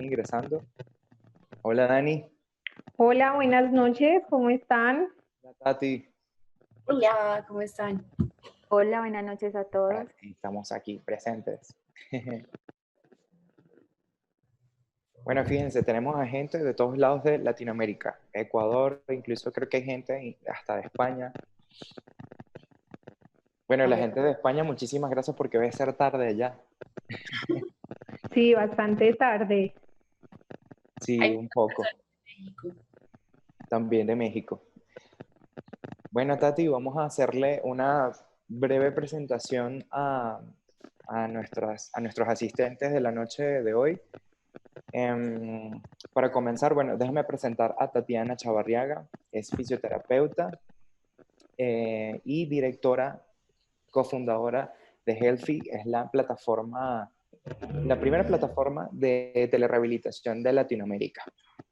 ingresando. Hola Dani, Hola, buenas noches, ¿cómo están? hola Tati. Hola, ¿cómo están? Hola, buenas noches a todos. Estamos aquí presentes. Bueno, fíjense, tenemos a gente de todos lados de Latinoamérica, Ecuador, incluso creo que hay gente hasta de España. Bueno, la gente de España, muchísimas gracias porque va a ser tarde ya. Sí, bastante tarde. Sí, Hay un poco. México. También de México. Bueno, Tati, vamos a hacerle una breve presentación a nuestros asistentes de la noche de hoy. Para comenzar, bueno, déjame presentar a Tatiana Chavarriaga, es fisioterapeuta y directora, cofundadora de Healthy, es la primera plataforma de telerehabilitación de Latinoamérica.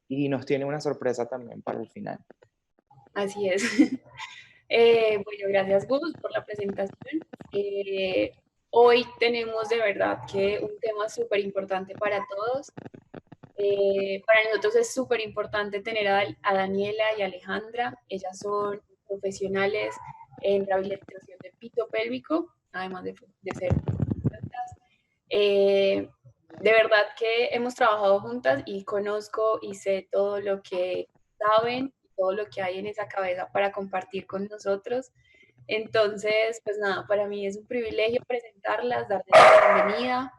Y nos tiene una sorpresa también para el final. Así es. Bueno, gracias Gus por la presentación. Hoy tenemos de verdad que un tema súper importante para todos. Para nosotros es súper importante tener a Daniela y Alejandra. Ellas son profesionales en rehabilitación de piso pélvico, además de ser terapeutas. De verdad que hemos trabajado juntas y conozco y sé todo lo que saben, todo lo que hay en esa cabeza para compartir con nosotros. Entonces, pues nada, para mí es un privilegio presentarlas, darles la bienvenida.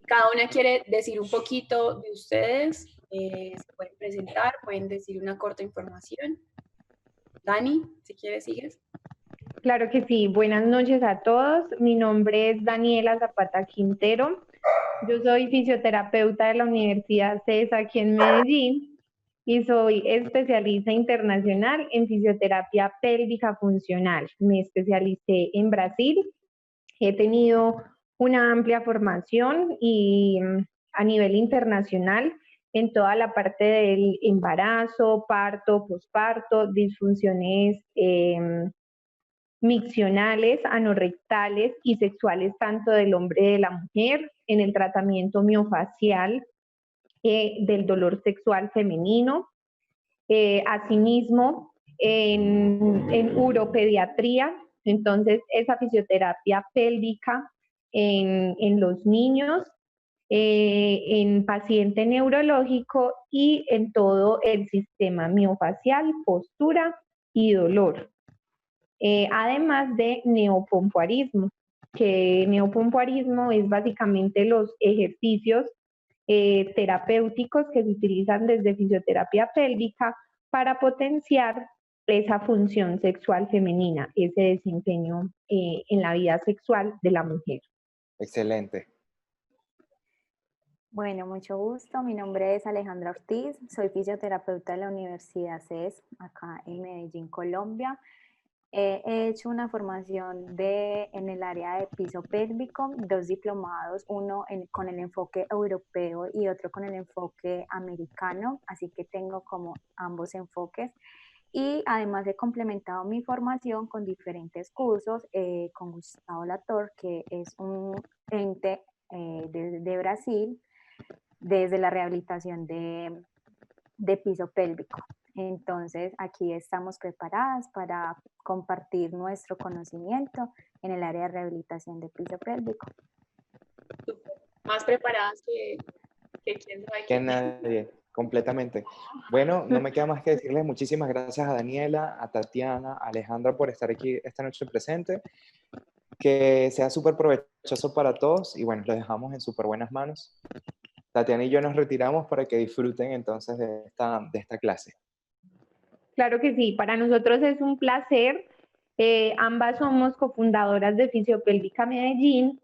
Cada una quiere decir un poquito de ustedes, se pueden presentar, pueden decir una corta información. Dani, si quieres, sigues. Claro que sí, buenas noches a todos. Mi nombre es Daniela Zapata Quintero. Yo soy fisioterapeuta de la Universidad CES aquí en Medellín y soy especialista internacional en fisioterapia pélvica funcional. Me especialicé en Brasil. He tenido una amplia formación y a nivel internacional en toda la parte del embarazo, parto, posparto, disfunciones miccionales, anorrectales y sexuales tanto del hombre y de la mujer, en el tratamiento miofacial del dolor sexual femenino, asimismo en uropediatría, entonces esa fisioterapia pélvica en los niños, en paciente neurológico y en todo el sistema miofacial, postura y dolor. Además de neopompoarismo, que neopompoarismo es básicamente los ejercicios terapéuticos que se utilizan desde fisioterapia pélvica para potenciar esa función sexual femenina, ese desempeño en la vida sexual de la mujer. Excelente. Bueno, mucho gusto. Mi nombre es Alejandra Ortiz. Soy fisioterapeuta de la Universidad CES, acá en Medellín, Colombia. He hecho una formación en el área de piso pélvico, 2 diplomados, uno con el enfoque europeo y otro con el enfoque americano, así que tengo como ambos enfoques. Y además he complementado mi formación con diferentes cursos con Gustavo Lator, que es un ente de Brasil, desde la rehabilitación de piso pélvico. Entonces, aquí estamos preparadas para compartir nuestro conocimiento en el área de rehabilitación de piso pélvico. Más preparadas que quién sabe Que quién. nadie, completamente. Bueno, no me queda más que decirles muchísimas gracias a Daniela, a Tatiana, a Alejandra por estar aquí esta noche presente. Que sea súper provechoso para todos y bueno, los dejamos en súper buenas manos. Tatiana y yo nos retiramos para que disfruten entonces de esta clase. Claro que sí, para nosotros es un placer. Ambas somos cofundadoras de Fisiopélvica Medellín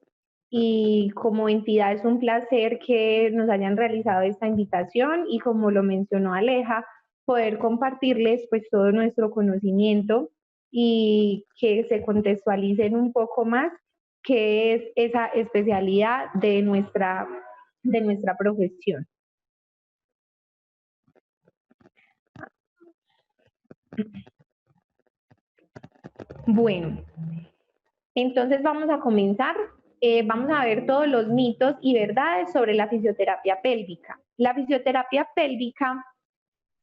y como entidad es un placer que nos hayan realizado esta invitación y como lo mencionó Aleja, poder compartirles pues todo nuestro conocimiento y que se contextualicen un poco más qué es esa especialidad de nuestra profesión. Bueno, entonces vamos a comenzar vamos a ver todos los mitos y verdades sobre la fisioterapia pélvica. La fisioterapia pélvica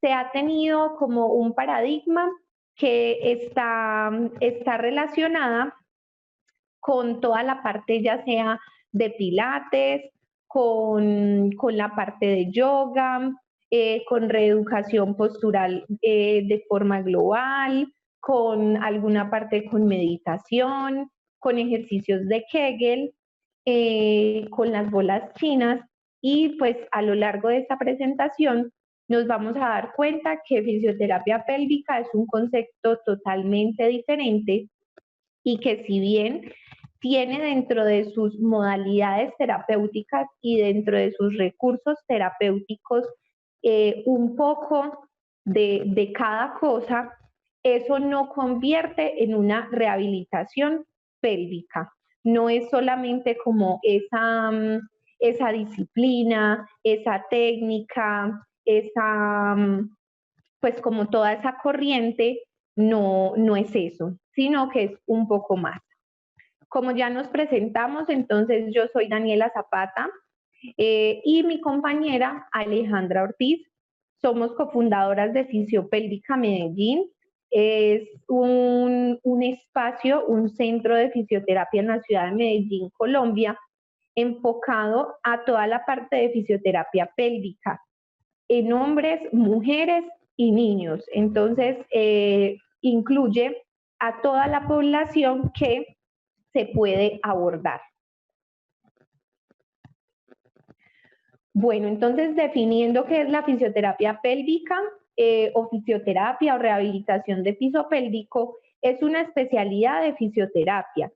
se ha tenido como un paradigma que está relacionada con toda la parte ya sea de pilates, con la parte de yoga, con reeducación postural de forma global, con alguna parte con meditación, con ejercicios de Kegel, con las bolas chinas, y pues a lo largo de esta presentación nos vamos a dar cuenta que fisioterapia pélvica es un concepto totalmente diferente y que si bien tiene dentro de sus modalidades terapéuticas y dentro de sus recursos terapéuticos un poco de cada cosa, eso no convierte en una rehabilitación pélvica. No es solamente como esa disciplina, esa técnica, pues como toda esa corriente, no es eso, sino que es un poco más. Como ya nos presentamos, entonces yo soy Daniela Zapata y mi compañera Alejandra Ortiz. Somos cofundadoras de Fisiopélvica Medellín. Es un espacio, un centro de fisioterapia en la ciudad de Medellín, Colombia, enfocado a toda la parte de fisioterapia pélvica en hombres, mujeres y niños. Entonces, incluye a toda la población que se puede abordar. Bueno, entonces definiendo qué es la fisioterapia pélvica o fisioterapia o rehabilitación de piso pélvico, es una especialidad de fisioterapia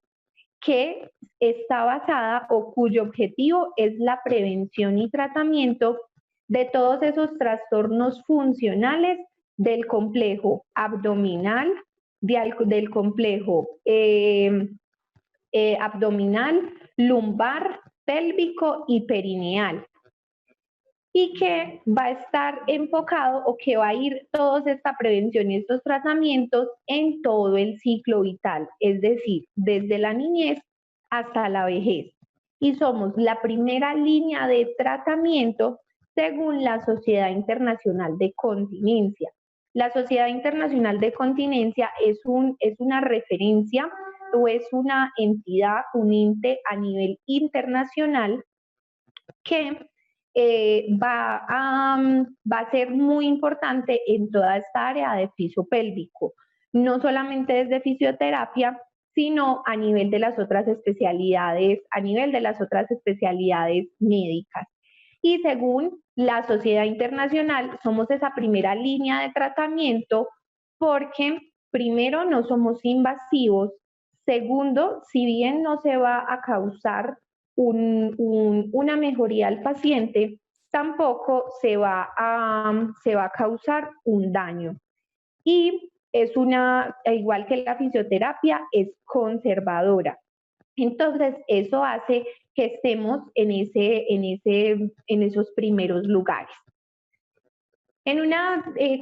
que está basada o cuyo objetivo es la prevención y tratamiento de todos esos trastornos funcionales del complejo abdominal, del complejo abdominal, lumbar, pélvico y perineal, y que va a estar enfocado o que va a ir toda esta prevención y estos tratamientos en todo el ciclo vital, es decir, desde la niñez hasta la vejez. Y somos la primera línea de tratamiento según la Sociedad Internacional de Continencia. La Sociedad Internacional de Continencia es una referencia o es una entidad, un ente a nivel internacional que va a ser muy importante en toda esta área de piso pélvico, no solamente desde fisioterapia, sino a nivel de las otras especialidades, médicas. Y según la Sociedad Internacional, somos esa primera línea de tratamiento porque, primero, no somos invasivos. Segundo, si bien no se va a causar una mejoría al paciente, tampoco se va a causar un daño. Y igual que la fisioterapia, es conservadora. Entonces, eso hace que estemos en esos primeros lugares.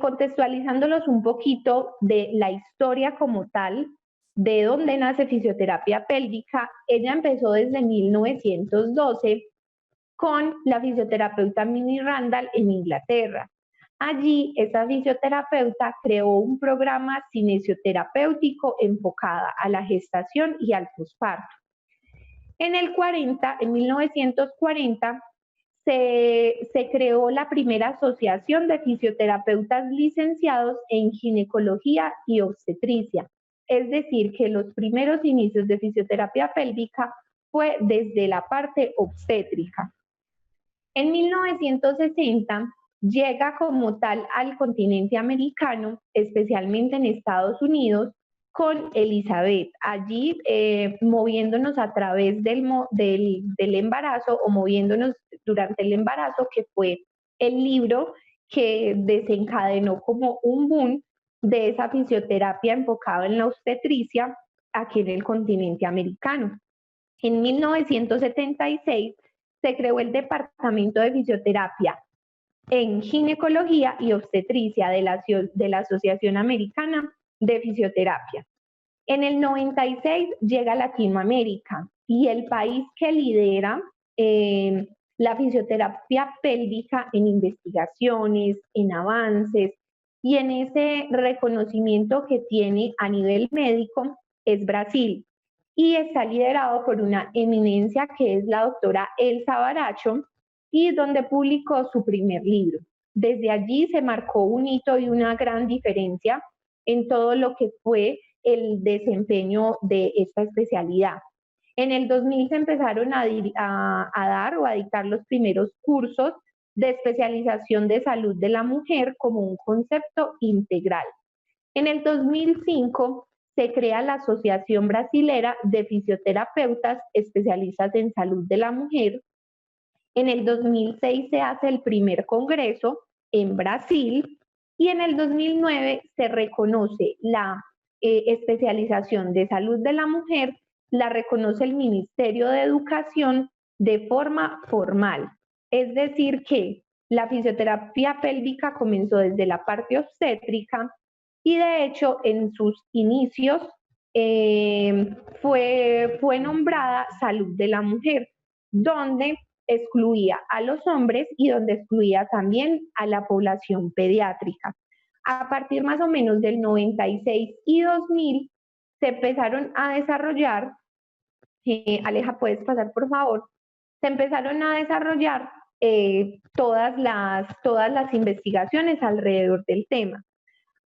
Contextualizándolos un poquito de la historia como tal, de dónde nace fisioterapia pélvica, ella empezó desde 1912 con la fisioterapeuta Minnie Randall en Inglaterra. Allí, esa fisioterapeuta creó un programa cinesioterapéutico enfocada a la gestación y al posparto. En 1940, se creó la primera asociación de fisioterapeutas licenciados en ginecología y obstetricia. Es decir, que los primeros inicios de fisioterapia pélvica fue desde la parte obstétrica. En 1960 llega como tal al continente americano, especialmente en Estados Unidos, con Elizabeth, allí moviéndonos a través del embarazo o moviéndonos durante el embarazo, que fue el libro que desencadenó como un boom de esa fisioterapia enfocada en la obstetricia aquí en el continente americano. En 1976 se creó el Departamento de Fisioterapia en Ginecología y Obstetricia de la Asociación Americana de Fisioterapia. En el 96 llega a Latinoamérica y el país que lidera la fisioterapia pélvica en investigaciones, en avances y en ese reconocimiento que tiene a nivel médico es Brasil. Y está liderado por una eminencia que es la doctora Elsa Baracho, y donde publicó su primer libro. Desde allí se marcó un hito y una gran diferencia en todo lo que fue el desempeño de esta especialidad. En el 2000 se empezaron a dar o a dictar los primeros cursos de especialización de salud de la mujer como un concepto integral. En el 2005 se crea la Asociación Brasilera de Fisioterapeutas Especialistas en Salud de la Mujer. En el 2006 se hace el primer congreso en Brasil y en el 2009 se reconoce la especialización de salud de la mujer, la reconoce el Ministerio de Educación de forma formal. Es decir que la fisioterapia pélvica comenzó desde la parte obstétrica y de hecho en sus inicios fue nombrada salud de la mujer, donde excluía a los hombres y donde excluía también a la población pediátrica. A partir más o menos del 96 y 2000 se empezaron a desarrollar, Aleja, ¿puedes pasar por favor? Se empezaron a desarrollar todas las investigaciones alrededor del tema.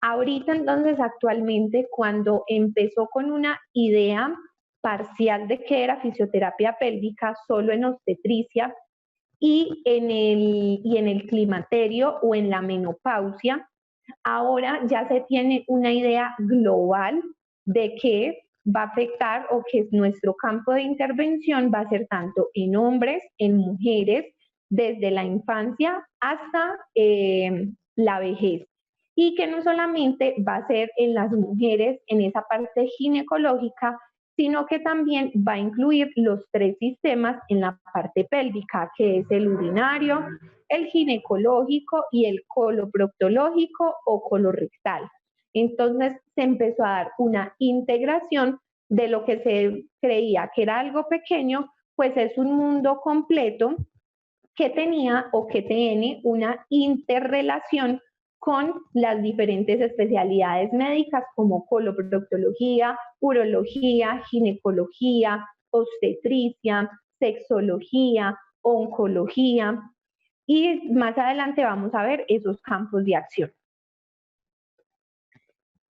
Ahorita entonces actualmente cuando empezó con una idea parcial de qué era fisioterapia pélvica solo en obstetricia y en el climaterio o en la menopausia, ahora ya se tiene una idea global de qué va a afectar o que nuestro campo de intervención va a ser tanto en hombres, en mujeres, desde la infancia hasta la vejez. Y que no solamente va a ser en las mujeres, en esa parte ginecológica, sino que también va a incluir los 3 sistemas en la parte pélvica, que es el urinario, el ginecológico y el coloproctológico o colorectal. Entonces se empezó a dar una integración de lo que se creía que era algo pequeño, pues es un mundo completo que tenía o que tiene una interrelación con las diferentes especialidades médicas como coloproctología, urología, ginecología, obstetricia, sexología, oncología, y más adelante vamos a ver esos campos de acción.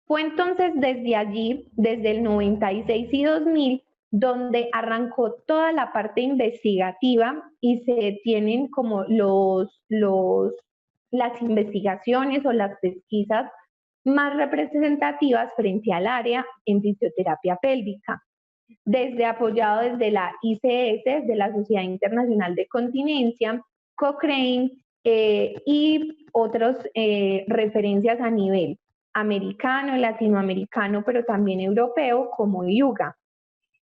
Fue entonces desde allí, desde el 96 y 2000, donde arrancó toda la parte investigativa y se tienen como las investigaciones o las pesquisas más representativas frente al área en fisioterapia pélvica. Apoyado desde la ICS, de la Sociedad Internacional de Continencia, Cochrane y otras referencias a nivel americano, latinoamericano, pero también europeo, como IUGA.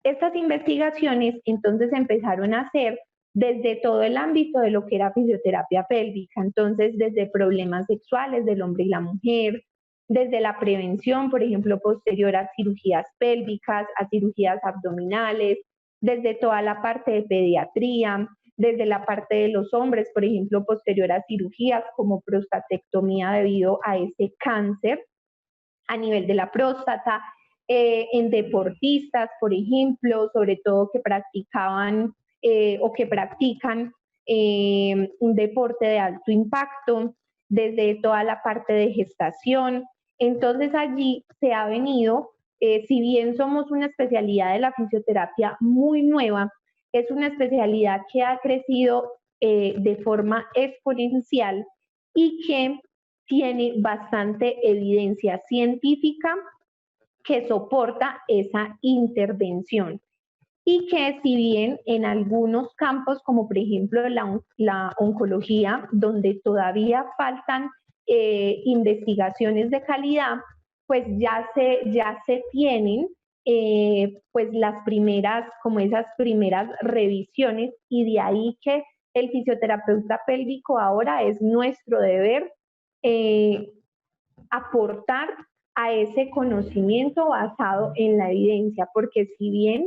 Estas investigaciones entonces empezaron a hacer desde todo el ámbito de lo que era fisioterapia pélvica, entonces desde problemas sexuales del hombre y la mujer, desde la prevención, por ejemplo, posterior a cirugías pélvicas, a cirugías abdominales, desde toda la parte de pediatría, desde la parte de los hombres, por ejemplo, posterior a cirugías como prostatectomía debido a ese cáncer a nivel de la próstata, en deportistas, por ejemplo, sobre todo que practicaban o que practican un deporte de alto impacto, desde toda la parte de gestación. Entonces allí se ha venido, si bien somos una especialidad de la fisioterapia muy nueva, es una especialidad que ha crecido de forma exponencial y que tiene bastante evidencia científica que soporta esa intervención y que si bien en algunos campos, como por ejemplo la oncología, donde todavía faltan investigaciones de calidad, pues ya se tienen pues las primeras, como esas primeras revisiones, y de ahí que el fisioterapeuta pélvico ahora es nuestro deber aportar a ese conocimiento basado en la evidencia, porque si bien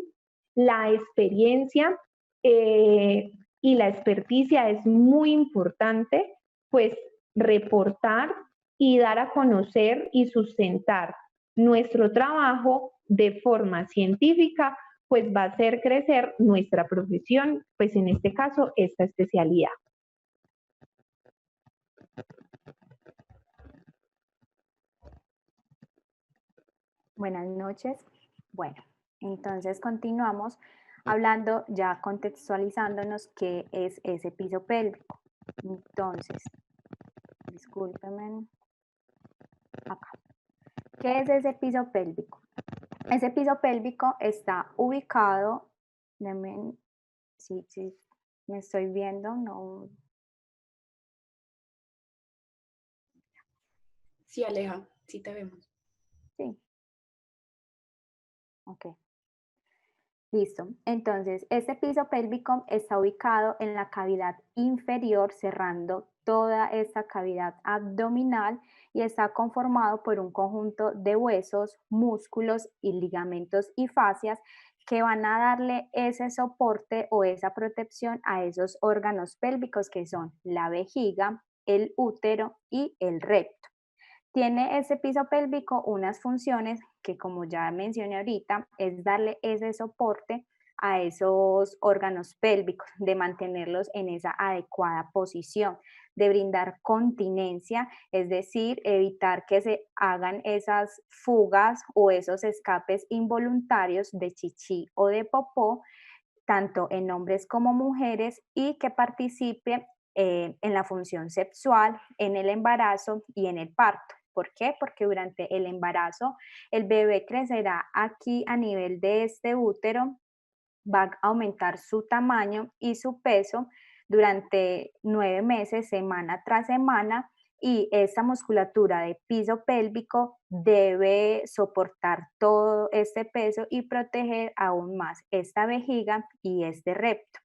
la experiencia y la experticia es muy importante, pues reportar y dar a conocer y sustentar nuestro trabajo de forma científica, pues va a hacer crecer nuestra profesión, pues en este caso esta especialidad. Buenas noches. Bueno, entonces continuamos hablando, ya contextualizándonos qué es ese piso pélvico. Entonces, discúlpenme, acá. ¿Qué es ese piso pélvico? Ese piso pélvico está ubicado, sí, me estoy viendo, no. Sí, Aleja, sí te vemos. Sí. Ok. Listo. Entonces, este piso pélvico está ubicado en la cavidad inferior, cerrando toda esta cavidad abdominal y está conformado por un conjunto de huesos, músculos y ligamentos y fascias que van a darle ese soporte o esa protección a esos órganos pélvicos que son la vejiga, el útero y el recto. Tiene ese piso pélvico unas funciones que, como ya mencioné ahorita, es darle ese soporte a esos órganos pélvicos, de mantenerlos en esa adecuada posición, de brindar continencia, es decir, evitar que se hagan esas fugas o esos escapes involuntarios de chichi o de popó, tanto en hombres como mujeres, y que participe en la función sexual, en el embarazo y en el parto. ¿Por qué? Porque durante el embarazo el bebé crecerá aquí a nivel de este útero, va a aumentar su tamaño y su peso durante 9 meses, semana tras semana, y esta musculatura de piso pélvico debe soportar todo este peso y proteger aún más esta vejiga y este recto.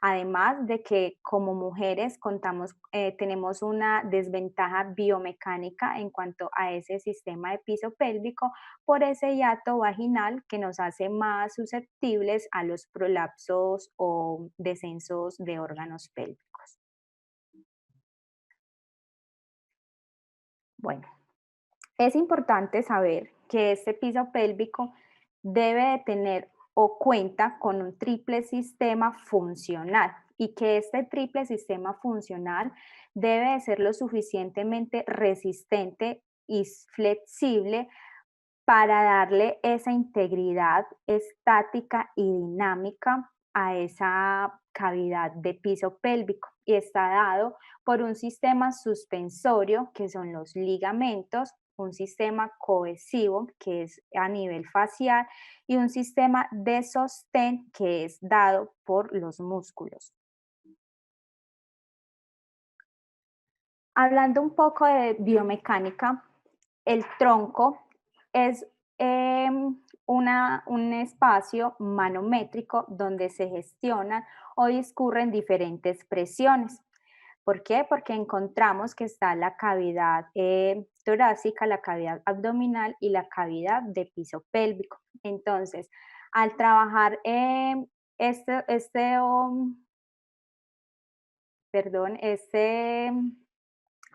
Además de que como mujeres tenemos una desventaja biomecánica en cuanto a ese sistema de piso pélvico por ese hiato vaginal que nos hace más susceptibles a los prolapsos o descensos de órganos pélvicos. Bueno, es importante saber que este piso pélvico debe de tener o cuenta con un triple sistema funcional, y que este triple sistema funcional debe de ser lo suficientemente resistente y flexible para darle esa integridad estática y dinámica a esa cavidad de piso pélvico, y está dado por un sistema suspensorio que son los ligamentos, un sistema cohesivo que es a nivel facial y un sistema de sostén que es dado por los músculos. Hablando un poco de biomecánica, el tronco es un espacio manométrico donde se gestionan o discurren diferentes presiones. ¿Por qué? Porque encontramos que está la cavidad torácica, la cavidad abdominal y la cavidad de piso pélvico. Entonces, al trabajar este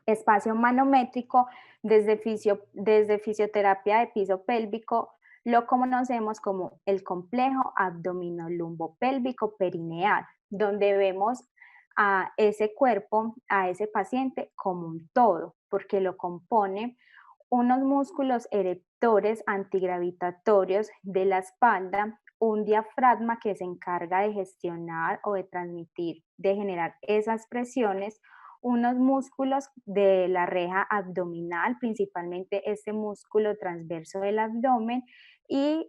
espacio manométrico desde fisioterapia de piso pélvico, lo conocemos como el complejo abdominolumbopélvico perineal, donde vemos a ese cuerpo, a ese paciente como un todo, porque lo compone unos músculos ereptores antigravitatorios de la espalda, un diafragma que se encarga de gestionar o de transmitir, de generar esas presiones, unos músculos de la reja abdominal, principalmente este músculo transverso del abdomen, y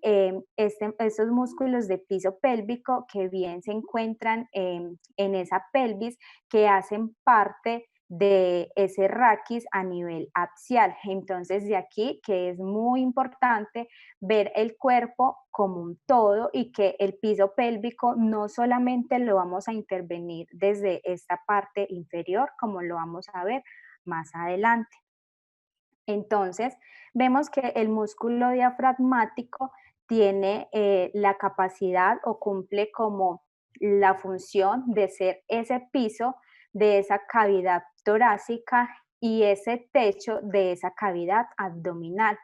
estos músculos de piso pélvico que bien se encuentran en esa pelvis, que hacen parte de ese raquis a nivel axial. Entonces, de aquí que es muy importante ver el cuerpo como un todo, y que el piso pélvico no solamente lo vamos a intervenir desde esta parte inferior, como lo vamos a ver más adelante. Entonces, vemos que el músculo diafragmático tiene la capacidad o cumple como la función de ser ese piso de esa cavidad torácica y ese techo de esa cavidad abdominal.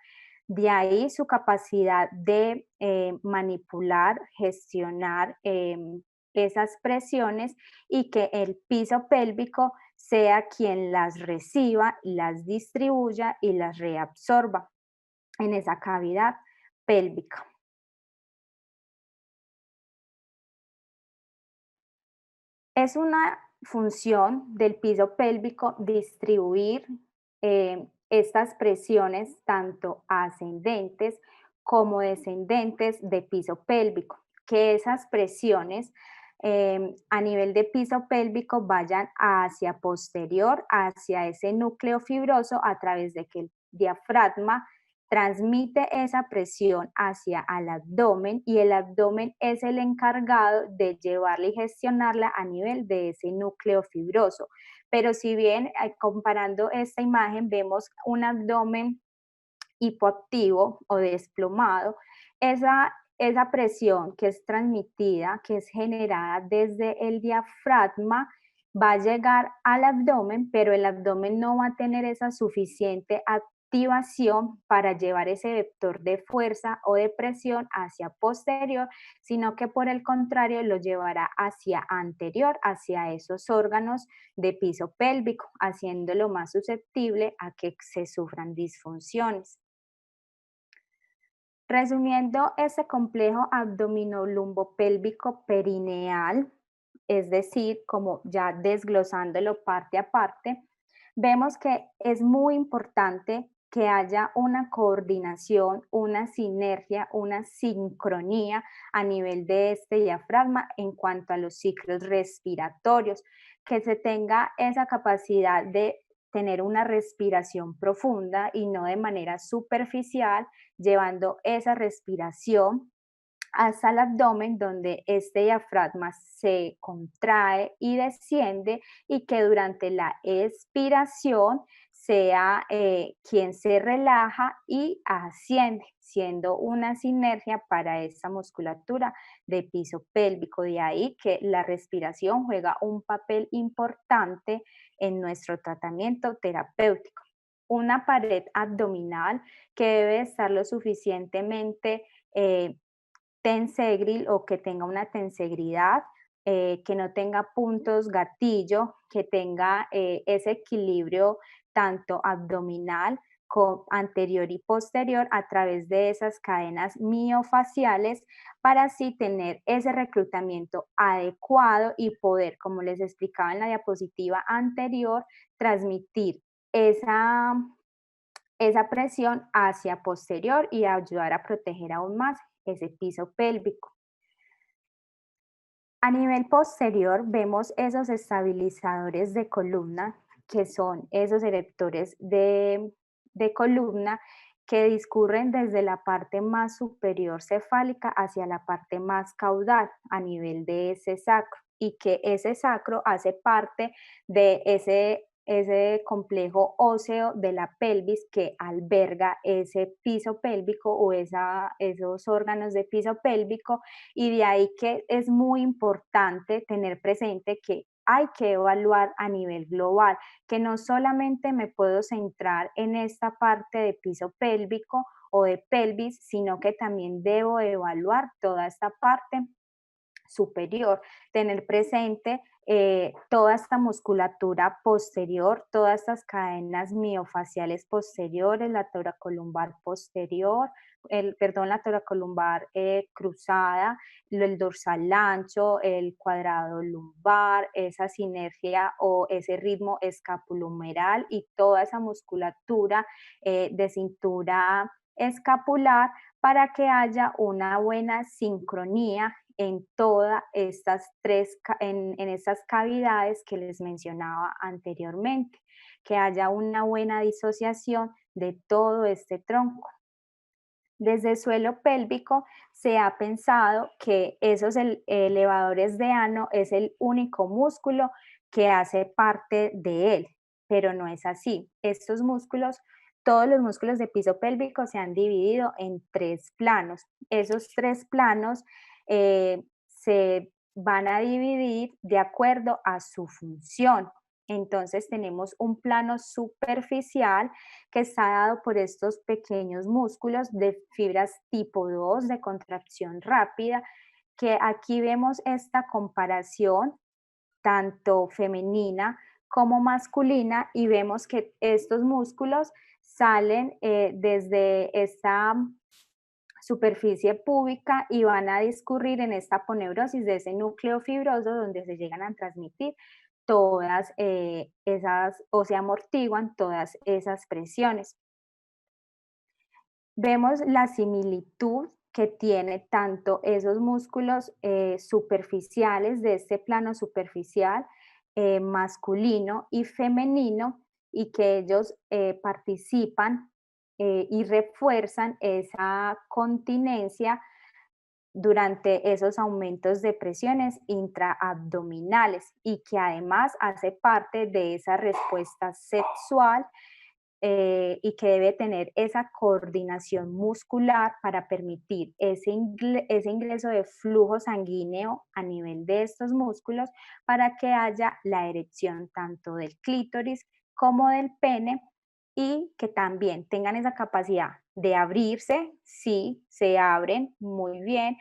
De ahí su capacidad de manipular, gestionar esas presiones y que el piso pélvico sea quien las reciba, las distribuya y las reabsorba en esa cavidad pélvica. Es una función del piso pélvico distribuir estas presiones tanto ascendentes como descendentes de piso pélvico, que esas presiones a nivel de piso pélvico vayan hacia posterior, hacia ese núcleo fibroso a través de que el diafragma transmite esa presión hacia el abdomen y el abdomen es el encargado de llevarla y gestionarla a nivel de ese núcleo fibroso. Pero si bien comparando esta imagen vemos un abdomen hipoactivo o desplomado, esa presión que es transmitida, que es generada desde el diafragma, va a llegar al abdomen, pero el abdomen no va a tener esa suficiente activación para llevar ese vector de fuerza o de presión hacia posterior, sino que por el contrario lo llevará hacia anterior, hacia esos órganos de piso pélvico, haciéndolo más susceptible a que se sufran disfunciones. Resumiendo, ese complejo abdominolumbopélvico perineal, es decir, como ya desglosándolo parte a parte, vemos que es muy importante que haya una coordinación, una sinergia, una sincronía a nivel de este diafragma en cuanto a los ciclos respiratorios, que se tenga esa capacidad de tener una respiración profunda y no de manera superficial, llevando esa respiración hasta el abdomen donde este diafragma se contrae y desciende y que durante la expiración sea quien se relaja y asciende, siendo una sinergia para esta musculatura de piso pélvico. De ahí que la respiración juega un papel importante en nuestro tratamiento terapéutico. Una pared abdominal que debe estar lo suficientemente tensegril o que tenga una tensegridad, que no tenga puntos gatillo, que tenga ese equilibrio tanto abdominal como anterior y posterior a través de esas cadenas miofaciales para así tener ese reclutamiento adecuado y poder, como les explicaba en la diapositiva anterior, transmitir esa presión hacia posterior y ayudar a proteger aún más ese piso pélvico. A nivel posterior vemos esos estabilizadores de columna, que son esos erectores de columna que discurren desde la parte más superior cefálica hacia la parte más caudal a nivel de ese sacro y que ese sacro hace parte de ese complejo óseo de la pelvis que alberga ese piso pélvico o esos órganos de piso pélvico, y de ahí que es muy importante tener presente que hay que evaluar a nivel global, que no solamente me puedo centrar en esta parte de piso pélvico o de pelvis, sino que también debo evaluar toda esta parte superior, tener presente toda esta musculatura posterior, todas estas cadenas miofaciales posteriores, la toracolumbar posterior, la toracolumbar cruzada, el dorsal ancho, el cuadrado lumbar, esa sinergia o ese ritmo escapulohumeral y toda esa musculatura de cintura escapular para que haya una buena sincronía en todas estas en estas cavidades que les mencionaba anteriormente, que haya una buena disociación de todo este tronco. Desde el suelo pélvico se ha pensado que esos elevadores de ano es el único músculo que hace parte de él, pero no es así. Estos músculos todos los músculos de piso pélvico se han dividido en 3 planos. Esos 3 planos se van a dividir de acuerdo a su función. Entonces tenemos un plano superficial que está dado por estos pequeños músculos de fibras tipo 2 de contracción rápida, que aquí vemos esta comparación tanto femenina como masculina y vemos que estos músculos salen desde esta superficie púbica y van a discurrir en esta aponeurosis de ese núcleo fibroso donde se llegan a transmitir todas esas, o se amortiguan todas esas presiones. Vemos la similitud que tiene tanto esos músculos superficiales de este plano superficial masculino y femenino, y que ellos participan y refuerzan esa continencia durante esos aumentos de presiones intraabdominales, y que además hace parte de esa respuesta sexual y que debe tener esa coordinación muscular para permitir ese ingreso de flujo sanguíneo a nivel de estos músculos para que haya la erección tanto del clítoris como del pene, y que también tengan esa capacidad de abrirse, sí, se abren muy bien,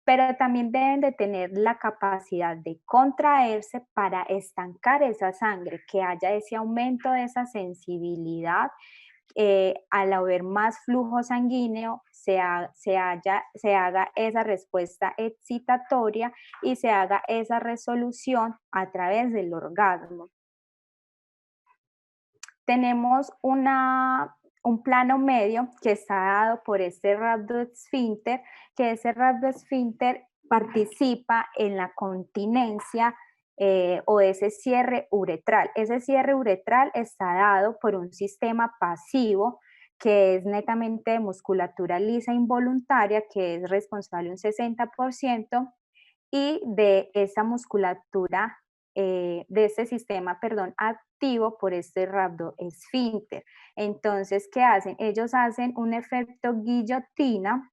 pero también deben de tener la capacidad de contraerse para estancar esa sangre, que haya ese aumento de esa sensibilidad. Al haber más flujo sanguíneo, se haga esa respuesta excitatoria y se haga esa resolución a través del orgasmo. Tenemos un plano medio que está dado por este rhabdoesfínter, que ese rhabdoesfínter participa en la continencia o ese cierre uretral. Ese cierre uretral está dado por un sistema pasivo que es netamente de musculatura lisa involuntaria, que es responsable un 60%, y de esa musculatura, de ese sistema, perdón, activo por este rhabdoesfínter. Entonces, ¿qué hacen? Ellos hacen un efecto guillotina,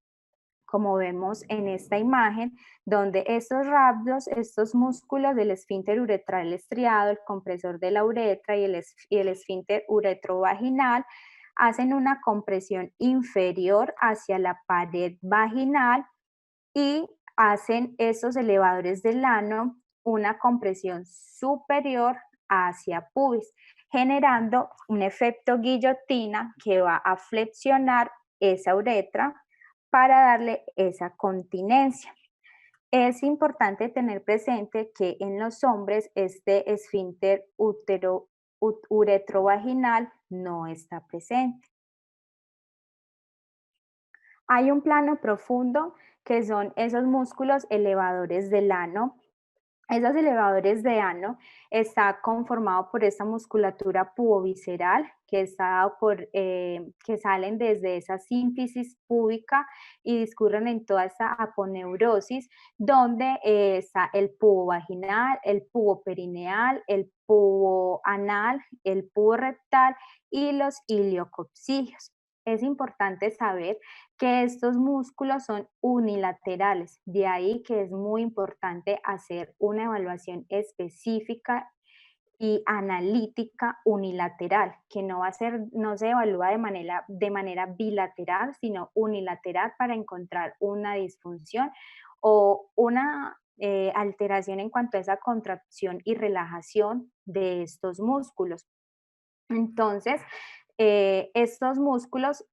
como vemos en esta imagen, donde estos rhabdos, estos músculos del esfínter uretral estriado, el compresor de la uretra y el esfínter uretrovaginal, hacen una compresión inferior hacia la pared vaginal y hacen esos elevadores del ano una compresión superior hacia pubis, generando un efecto guillotina que va a flexionar esa uretra para darle esa continencia. Es importante tener presente que en los hombres este esfínter uretrovaginal no está presente. Hay un plano profundo que son esos músculos elevadores del ano. Esos elevadores de ano está conformado por esta musculatura pubovisceral que está dado que salen desde esa sínfisis púbica y discurren en toda esta aponeurosis, donde está el pubo vaginal, el pubo perineal, el pubo anal, el pubo rectal y los iliococcigios. Es importante saber que estos músculos son unilaterales, de ahí que es muy importante hacer una evaluación específica y analítica unilateral, que no se evalúa de manera bilateral, sino unilateral para encontrar una disfunción o una alteración en cuanto a esa contracción y relajación de estos músculos. Entonces, estos músculos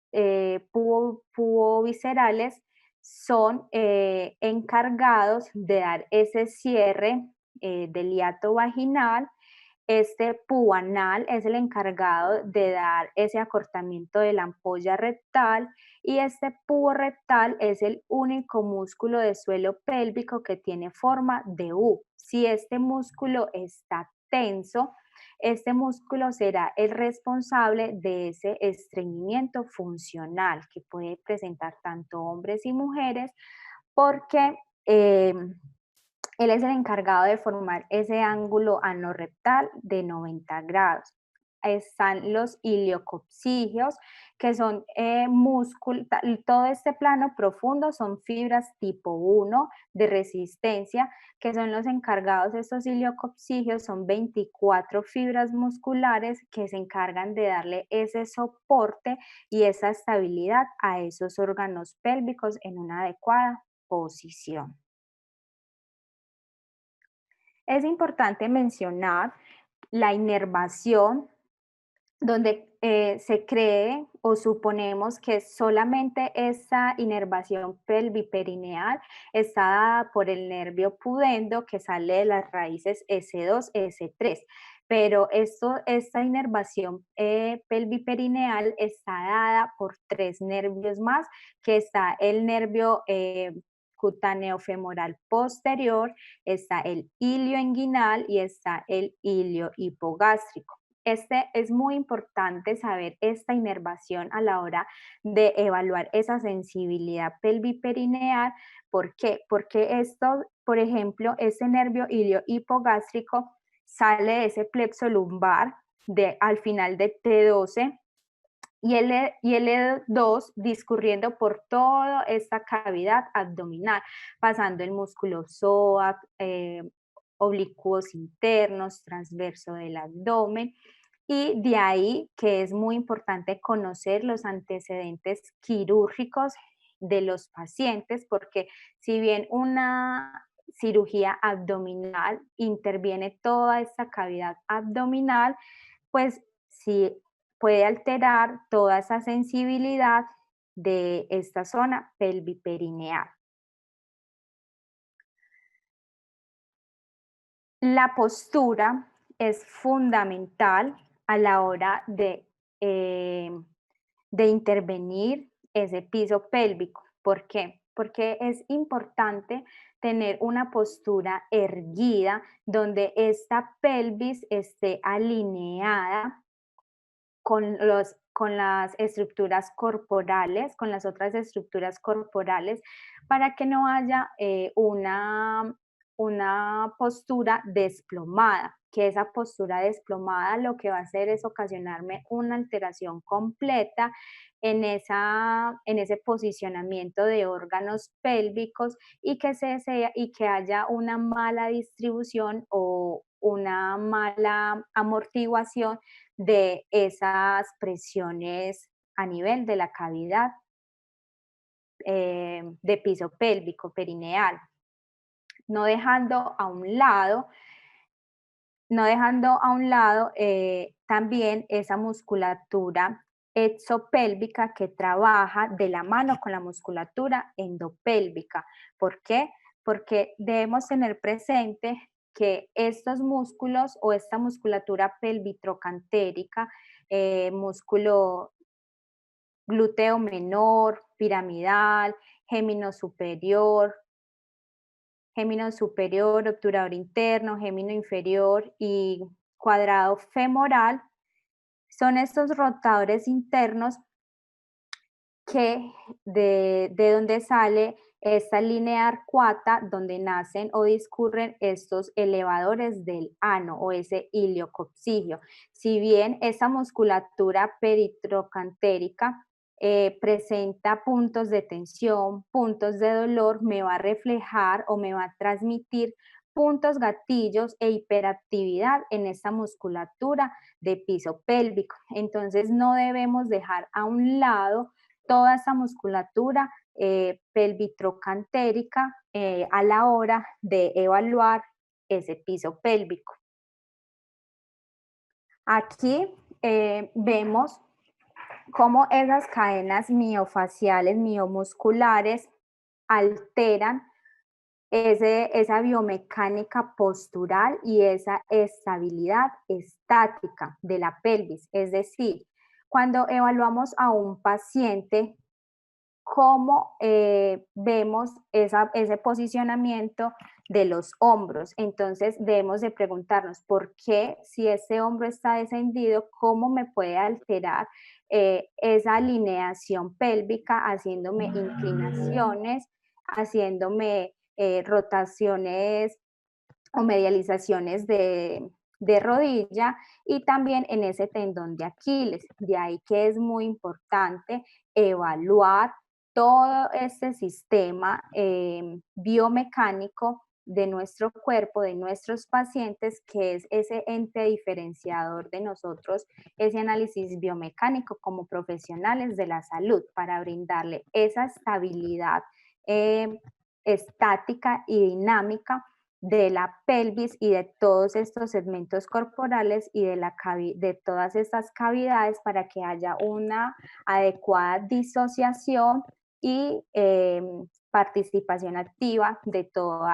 puboviscerales son encargados de dar ese cierre del hiato vaginal. Este pubo anal es el encargado de dar ese acortamiento de la ampolla rectal, y este pubo rectal es el único músculo de suelo pélvico que tiene forma de U. Si este músculo está tenso, este músculo será el responsable de ese estreñimiento funcional que puede presentar tanto hombres y mujeres, porque él es el encargado de formar ese ángulo anorrectal de 90 grados. están los iliocopsigios, que son músculos, todo este plano profundo son fibras tipo 1 de resistencia, que son los encargados, estos iliocopsigios son 24 fibras musculares que se encargan de darle ese soporte y esa estabilidad a esos órganos pélvicos en una adecuada posición. Es importante mencionar la inervación, donde se cree o suponemos que solamente esta inervación pelviperineal está dada por el nervio pudendo que sale de las raíces S2, S3. Pero esta inervación pelviperineal está dada por 3 nervios más, que está el nervio cutáneo femoral posterior, está el ilio inguinal y está el ilio hipogástrico. Es muy importante saber esta inervación a la hora de evaluar esa sensibilidad pelviperineal. ¿Por qué? Porque esto, por ejemplo, ese nervio ilio hipogástrico sale de ese plexo lumbar al final de T12 y el L2 discurriendo por toda esta cavidad abdominal, pasando el músculo psoas, oblicuos internos, transverso del abdomen, y de ahí que es muy importante conocer los antecedentes quirúrgicos de los pacientes, porque si bien una cirugía abdominal interviene toda esta cavidad abdominal, pues sí puede alterar toda esa sensibilidad de esta zona pelviperineal. La postura es fundamental a la hora de intervenir ese piso pélvico. ¿Por qué? Porque es importante tener una postura erguida donde esta pelvis esté alineada con las estructuras corporales, con las otras estructuras corporales, para que no haya una postura desplomada, que esa postura desplomada lo que va a hacer es ocasionarme una alteración completa en ese posicionamiento de órganos pélvicos y que haya una mala distribución o una mala amortiguación de esas presiones a nivel de la cavidad de piso pélvico perineal, no dejando a un lado también esa musculatura exopélvica que trabaja de la mano con la musculatura endopélvica. ¿Por qué? Porque debemos tener presente que estos músculos o esta musculatura pelvitrocantérica, músculo glúteo menor, piramidal, gémino superior, obturador interno, gémino inferior y cuadrado femoral, son estos rotadores internos que de donde sale esta línea arcuata, donde nacen o discurren estos elevadores del ano o ese iliocopsigio. Si bien esa musculatura peritrocantérica presenta puntos de tensión, puntos de dolor, me va a reflejar o me va a transmitir puntos gatillos e hiperactividad en esta musculatura de piso pélvico. Entonces no debemos dejar a un lado toda esa musculatura pelvitrocantérica a la hora de evaluar ese piso pélvico. Aquí vemos cómo esas cadenas miofaciales, miomusculares alteran esa biomecánica postural y esa estabilidad estática de la pelvis. Es decir, cuando evaluamos a un paciente, cómo vemos ese posicionamiento de los hombros. Entonces debemos de preguntarnos por qué, si ese hombro está descendido, cómo me puede alterar esa alineación pélvica, haciéndome inclinaciones, haciéndome rotaciones o medializaciones de de rodilla y también en ese tendón de Aquiles. De ahí que es muy importante evaluar todo este sistema biomecánico de nuestro cuerpo, de nuestros pacientes, que es ese ente diferenciador de nosotros, ese análisis biomecánico como profesionales de la salud, para brindarle esa estabilidad estática y dinámica de la pelvis y de todos estos segmentos corporales y de todas estas cavidades, para que haya una adecuada disociación y participación activa de todo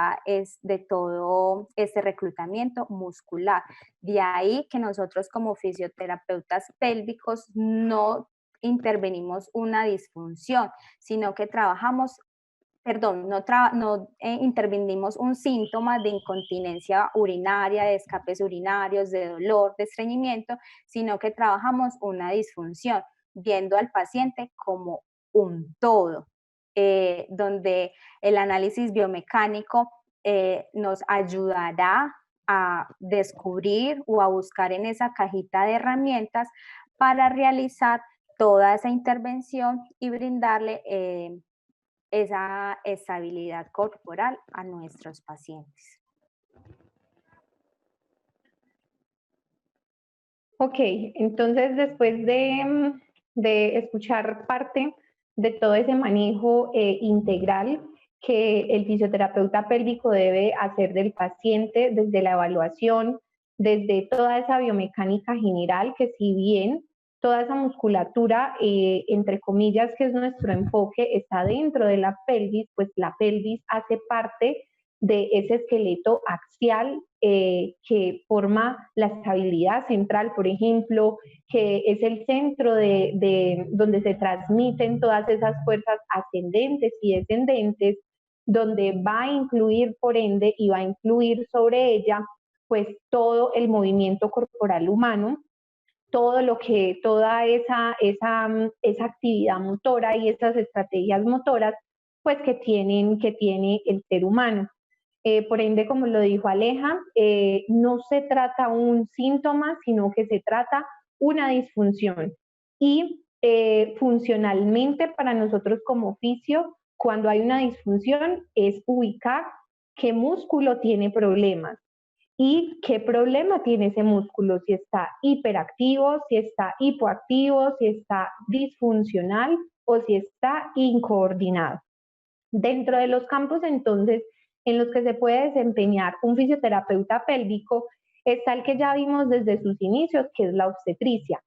este reclutamiento muscular. De ahí que nosotros como fisioterapeutas pélvicos no intervenimos una disfunción, sino que intervenimos un síntoma de incontinencia urinaria, de escapes urinarios, de dolor, de estreñimiento, sino que trabajamos una disfunción, viendo al paciente como un todo, donde el análisis biomecánico nos ayudará a descubrir o a buscar en esa cajita de herramientas para realizar toda esa intervención y brindarle esa estabilidad corporal a nuestros pacientes. Ok, entonces después de escuchar parte de todo ese manejo integral que el fisioterapeuta pélvico debe hacer del paciente, desde la evaluación, desde toda esa biomecánica general, que si bien toda esa musculatura, entre comillas, que es nuestro enfoque, está dentro de la pelvis, pues la pelvis hace parte de ese esqueleto axial que forma la estabilidad central, por ejemplo, que es el centro de donde se transmiten todas esas fuerzas ascendentes y descendentes, donde va a incluir, por ende, y va a influir sobre ella, pues todo el movimiento corporal humano, toda esa actividad motora y esas estrategias motoras, pues que tiene el ser humano. Por ende, como lo dijo Aleja, no se trata un síntoma, sino que se trata una disfunción. Y funcionalmente para nosotros como fisio, cuando hay una disfunción, es ubicar qué músculo tiene problemas y qué problema tiene ese músculo, si está hiperactivo, si está hipoactivo, si está disfuncional o si está incoordinado. Dentro de los campos, entonces, en los que se puede desempeñar un fisioterapeuta pélvico, está el que ya vimos desde sus inicios, que es la obstetricia.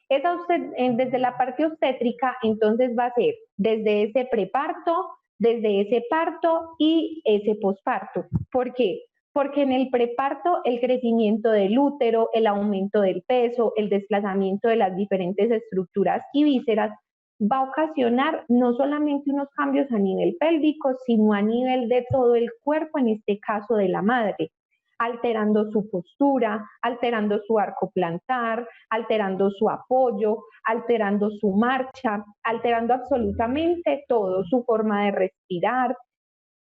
Desde la parte obstétrica, entonces va a ser desde ese preparto, desde ese parto y ese posparto. ¿Por qué? Porque en el preparto el crecimiento del útero, el aumento del peso, el desplazamiento de las diferentes estructuras y vísceras va a ocasionar no solamente unos cambios a nivel pélvico, sino a nivel de todo el cuerpo, en este caso de la madre, alterando su postura, alterando su arco plantar, alterando su apoyo, alterando su marcha, alterando absolutamente todo, su forma de respirar,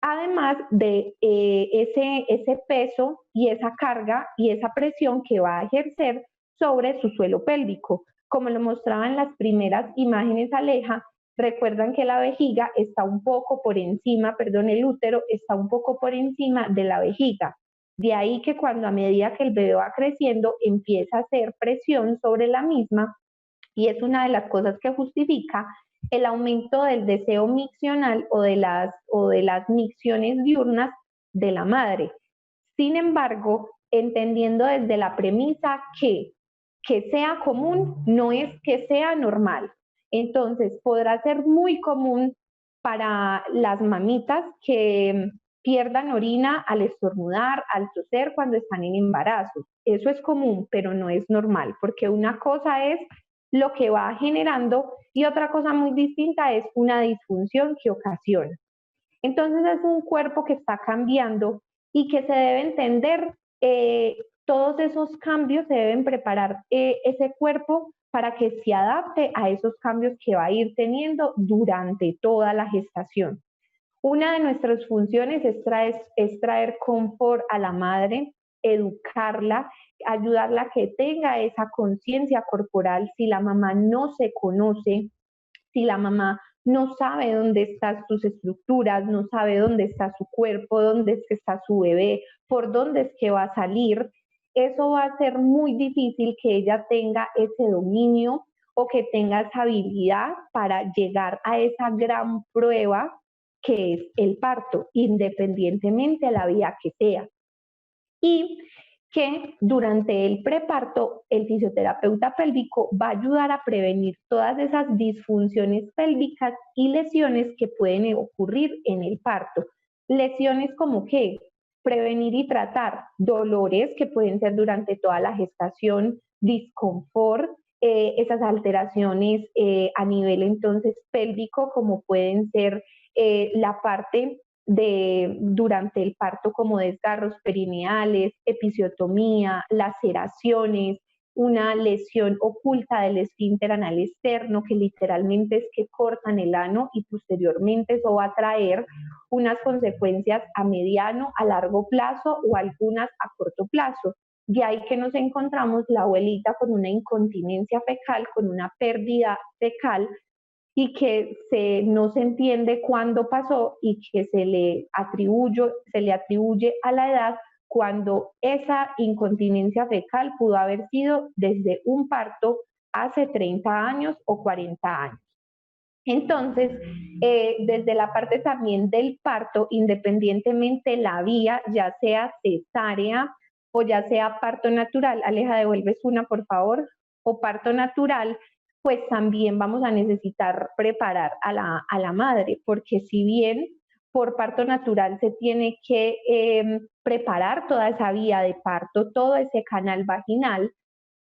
además de ese peso y esa carga y esa presión que va a ejercer sobre su suelo pélvico. Como lo mostraba en las primeras imágenes Aleja, recuerdan que la vejiga está un poco por encima, el útero está un poco por encima de la vejiga. De ahí que cuando a medida que el bebé va creciendo empieza a hacer presión sobre la misma, y es una de las cosas que justifica el aumento del deseo miccional o de las micciones diurnas de la madre. Sin embargo, entendiendo desde la premisa que sea común no es que sea normal. Entonces, podrá ser muy común para las mamitas que pierdan orina al estornudar, al toser cuando están en embarazo. Eso es común, pero no es normal, porque una cosa es lo que va generando y otra cosa muy distinta es una disfunción que ocasiona. Entonces es un cuerpo que está cambiando y que se debe entender, todos esos cambios se deben preparar ese cuerpo para que se adapte a esos cambios que va a ir teniendo durante toda la gestación. Una de nuestras funciones es traer confort a la madre, educarla, ayudarla a que tenga esa conciencia corporal. Si la mamá no se conoce, si la mamá no sabe dónde están sus estructuras, no sabe dónde está su cuerpo, dónde es que está su bebé, por dónde es que va a salir, eso va a ser muy difícil que ella tenga ese dominio o que tenga esa habilidad para llegar a esa gran prueba que es el parto, independientemente de la vía que sea. Y que durante el preparto el fisioterapeuta pélvico va a ayudar a prevenir todas esas disfunciones pélvicas y lesiones que pueden ocurrir en el parto. Lesiones como que prevenir y tratar dolores que pueden ser durante toda la gestación, disconfort, esas alteraciones a nivel entonces pélvico como pueden ser la parte durante el parto como desgarros perineales, episiotomía, laceraciones, una lesión oculta del esfínter anal externo que literalmente es que cortan el ano y posteriormente eso va a traer unas consecuencias a mediano, a largo plazo o algunas a corto plazo. De ahí que nos encontramos la abuelita con una incontinencia fecal, con una pérdida fecal y que no se entiende cuándo pasó y que se le atribuye a la edad cuando esa incontinencia fecal pudo haber sido desde un parto hace 30 años o 40 años. Entonces, desde la parte también del parto, independientemente la vía, ya sea cesárea o ya sea parto natural, Aleja, devuelves una por favor, o parto natural, pues también vamos a necesitar preparar a la madre, porque si bien por parto natural se tiene que preparar toda esa vía de parto, todo ese canal vaginal,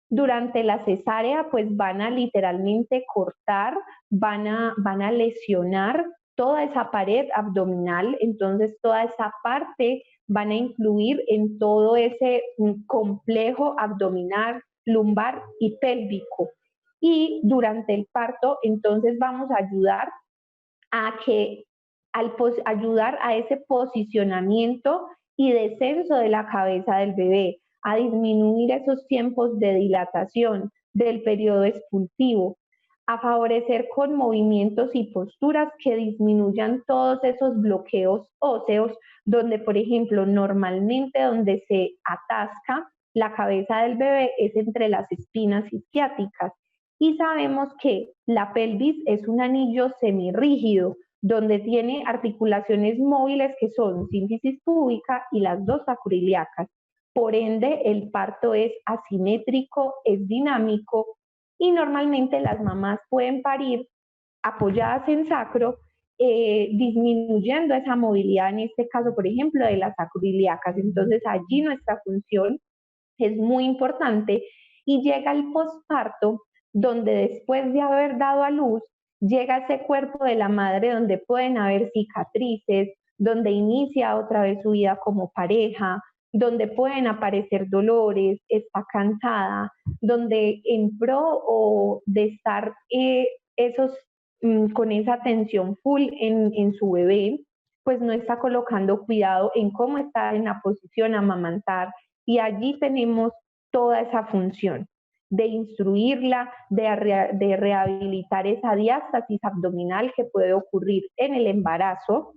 durante la cesárea pues van a literalmente cortar, van a lesionar toda esa pared abdominal, entonces toda esa parte van a influir en todo ese complejo abdominal, lumbar y pélvico. Y durante el parto entonces vamos a ayudar ayudar a ese posicionamiento y descenso de la cabeza del bebé, a disminuir esos tiempos de dilatación del periodo expulsivo, a favorecer con movimientos y posturas que disminuyan todos esos bloqueos óseos, donde, por ejemplo, normalmente donde se atasca la cabeza del bebé es entre las espinas isquiáticas. Y sabemos que la pelvis es un anillo semirrígido, donde tiene articulaciones móviles que son sínfisis púbica y las dos sacroiliacas. Por ende, el parto es asimétrico, es dinámico y normalmente las mamás pueden parir apoyadas en sacro, disminuyendo esa movilidad, en este caso, por ejemplo, de las sacroiliacas. Entonces, allí nuestra función es muy importante y llega el posparto, donde después de haber dado a luz, llega ese cuerpo de la madre donde pueden haber cicatrices, donde inicia otra vez su vida como pareja, donde pueden aparecer dolores, está cansada, donde en pro o de estar con esa atención full en su bebé, pues no está colocando cuidado en cómo está en la posición amamantar, y allí tenemos toda esa función de instruirla, de rehabilitar esa diástasis abdominal que puede ocurrir en el embarazo,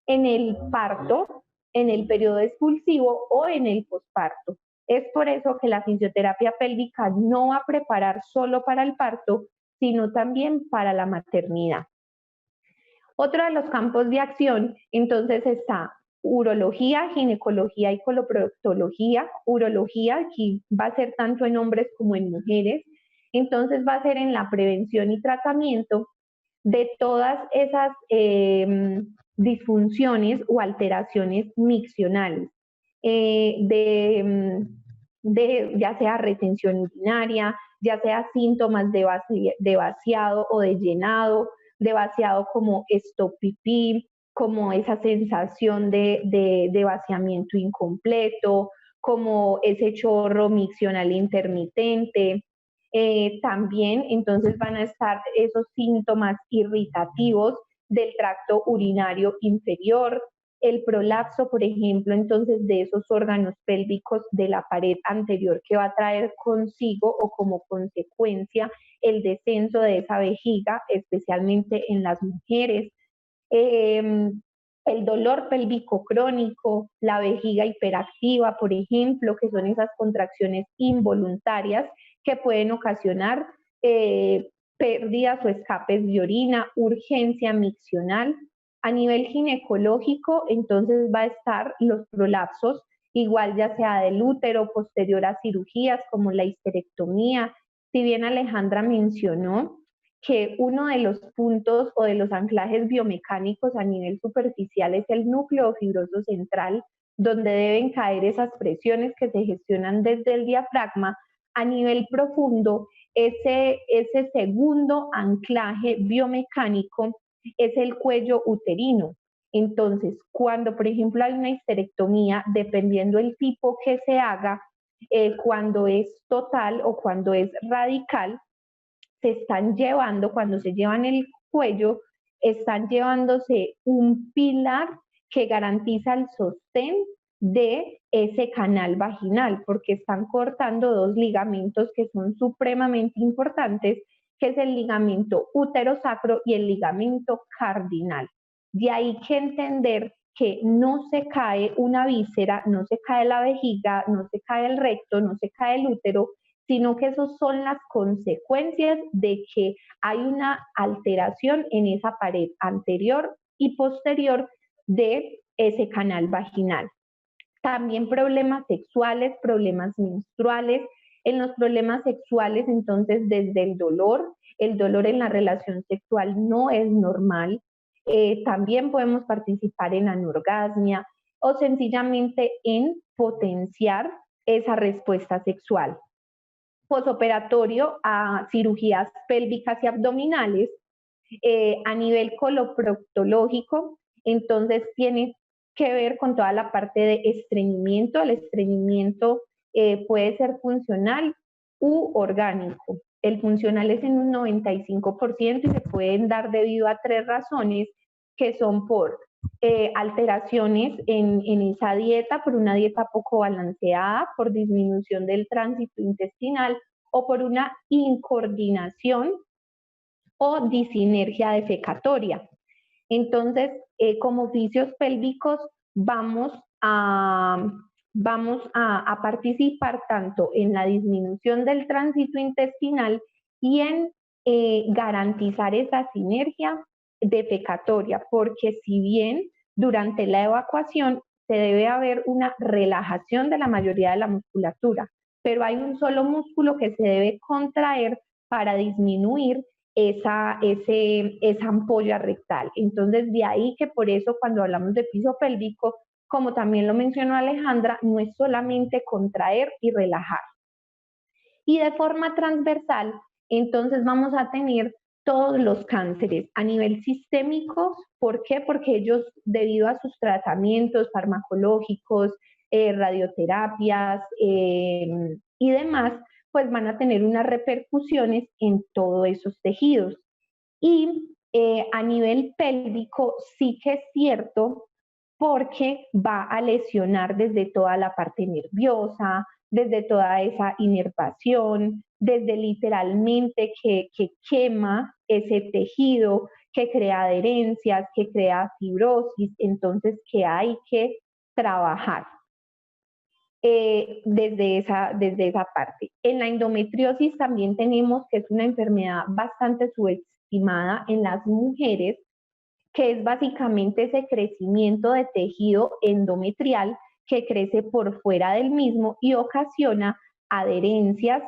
en el parto, en el periodo expulsivo o en el posparto. Es por eso que la fisioterapia pélvica no va a preparar solo para el parto, sino también para la maternidad. Otro de los campos de acción, entonces, está urología, ginecología y coloproctología. Urología, aquí va a ser tanto en hombres como en mujeres, entonces va a ser en la prevención y tratamiento de todas esas disfunciones o alteraciones miccionales, ya sea retención urinaria, ya sea síntomas de vaciado o de llenado, de vaciado como estopipí, como esa sensación de vaciamiento incompleto, como ese chorro miccional intermitente. También entonces van a estar esos síntomas irritativos del tracto urinario inferior, el prolapso, por ejemplo, entonces de esos órganos pélvicos de la pared anterior, que va a traer consigo o como consecuencia el descenso de esa vejiga, especialmente en las mujeres. El dolor pélvico crónico, la vejiga hiperactiva, por ejemplo, que son esas contracciones involuntarias que pueden ocasionar pérdidas o escapes de orina, urgencia miccional. A nivel ginecológico, entonces va a estar los prolapsos, igual ya sea del útero, posterior a cirugías como la histerectomía. Si bien Alejandra mencionó que uno de los puntos o de los anclajes biomecánicos a nivel superficial es el núcleo fibroso central, donde deben caer esas presiones que se gestionan desde el diafragma. A nivel profundo, ese segundo anclaje biomecánico es el cuello uterino. Entonces, cuando por ejemplo hay una histerectomía, dependiendo el tipo que se haga, cuando es total o cuando es radical, se están llevando, cuando se llevan el cuello, están llevándose un pilar que garantiza el sostén de ese canal vaginal, porque están cortando dos ligamentos que son supremamente importantes, que es el ligamento uterosacro y el ligamento cardinal. De ahí que entender que no se cae una víscera, no se cae la vejiga, no se cae el recto, no se cae el útero, sino que esas son las consecuencias de que hay una alteración en esa pared anterior y posterior de ese canal vaginal. También problemas sexuales, problemas menstruales. En los problemas sexuales, entonces, desde el dolor en la relación sexual no es normal. También podemos participar en anorgasmia o sencillamente en potenciar esa respuesta sexual. Posoperatorio a cirugías pélvicas y abdominales, a nivel coloproctológico, entonces tiene que ver con toda la parte de estreñimiento. El estreñimiento puede ser funcional u orgánico. El funcional es en un 95% y se pueden dar debido a 3 razones, que son por alteraciones en esa dieta, por una dieta poco balanceada, por disminución del tránsito intestinal o por una incoordinación o disinergia defecatoria. Entonces, como oficios pélvicos vamos a participar tanto en la disminución del tránsito intestinal y en garantizar esa sinergia defecatoria, porque si bien durante la evacuación se debe haber una relajación de la mayoría de la musculatura, pero hay un solo músculo que se debe contraer para disminuir esa ampolla rectal. Entonces, de ahí que por eso cuando hablamos de piso pélvico, como también lo mencionó Alejandra, no es solamente contraer y relajar. Y de forma transversal, entonces vamos a tener todos los cánceres a nivel sistémico. ¿Por qué? Porque ellos, debido a sus tratamientos farmacológicos, radioterapias y demás, pues van a tener unas repercusiones en todos esos tejidos. Y a nivel pélvico sí que es cierto, porque va a lesionar desde toda la parte nerviosa, desde toda esa inervación, desde literalmente que quema ese tejido, que crea adherencias, que crea fibrosis, entonces que hay que trabajar desde esa parte. En la endometriosis también tenemos que es una enfermedad bastante subestimada en las mujeres, que es básicamente ese crecimiento de tejido endometrial que crece por fuera del mismo y ocasiona adherencias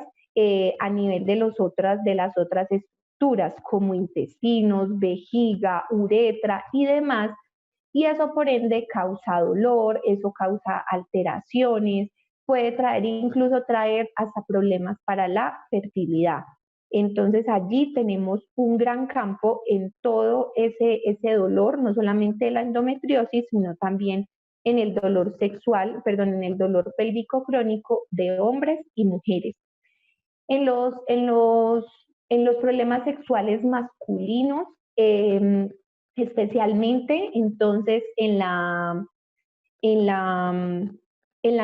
a nivel de las otras estructuras como intestinos, vejiga, uretra y demás, y eso por ende causa dolor, eso causa alteraciones, puede incluso traer hasta problemas para la fertilidad. Entonces allí tenemos un gran campo en todo ese dolor, no solamente la endometriosis, sino también en el dolor sexual, en el dolor pélvico crónico de hombres y mujeres. En los problemas sexuales masculinos, especialmente entonces en la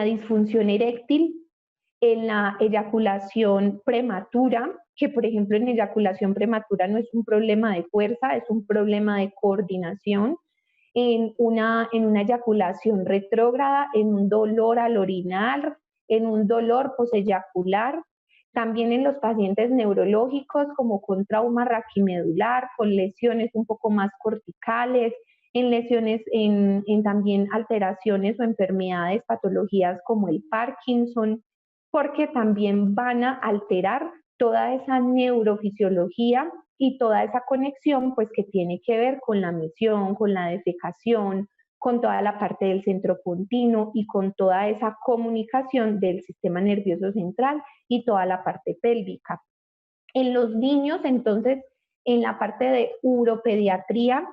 disfunción eréctil, en la eyaculación prematura, que por ejemplo en eyaculación prematura no es un problema de fuerza, es un problema de coordinación, en una eyaculación retrógrada, en un dolor al orinar, en un dolor poseyacular, también en los pacientes neurológicos como con trauma raquimedular, con lesiones un poco más corticales, en lesiones, en también alteraciones o enfermedades, patologías como el Parkinson, porque también van a alterar toda esa neurofisiología y toda esa conexión pues que tiene que ver con la misión, con la defecación, con toda la parte del centro pontino y con toda esa comunicación del sistema nervioso central y toda la parte pélvica. En los niños, entonces, en la parte de uropediatría,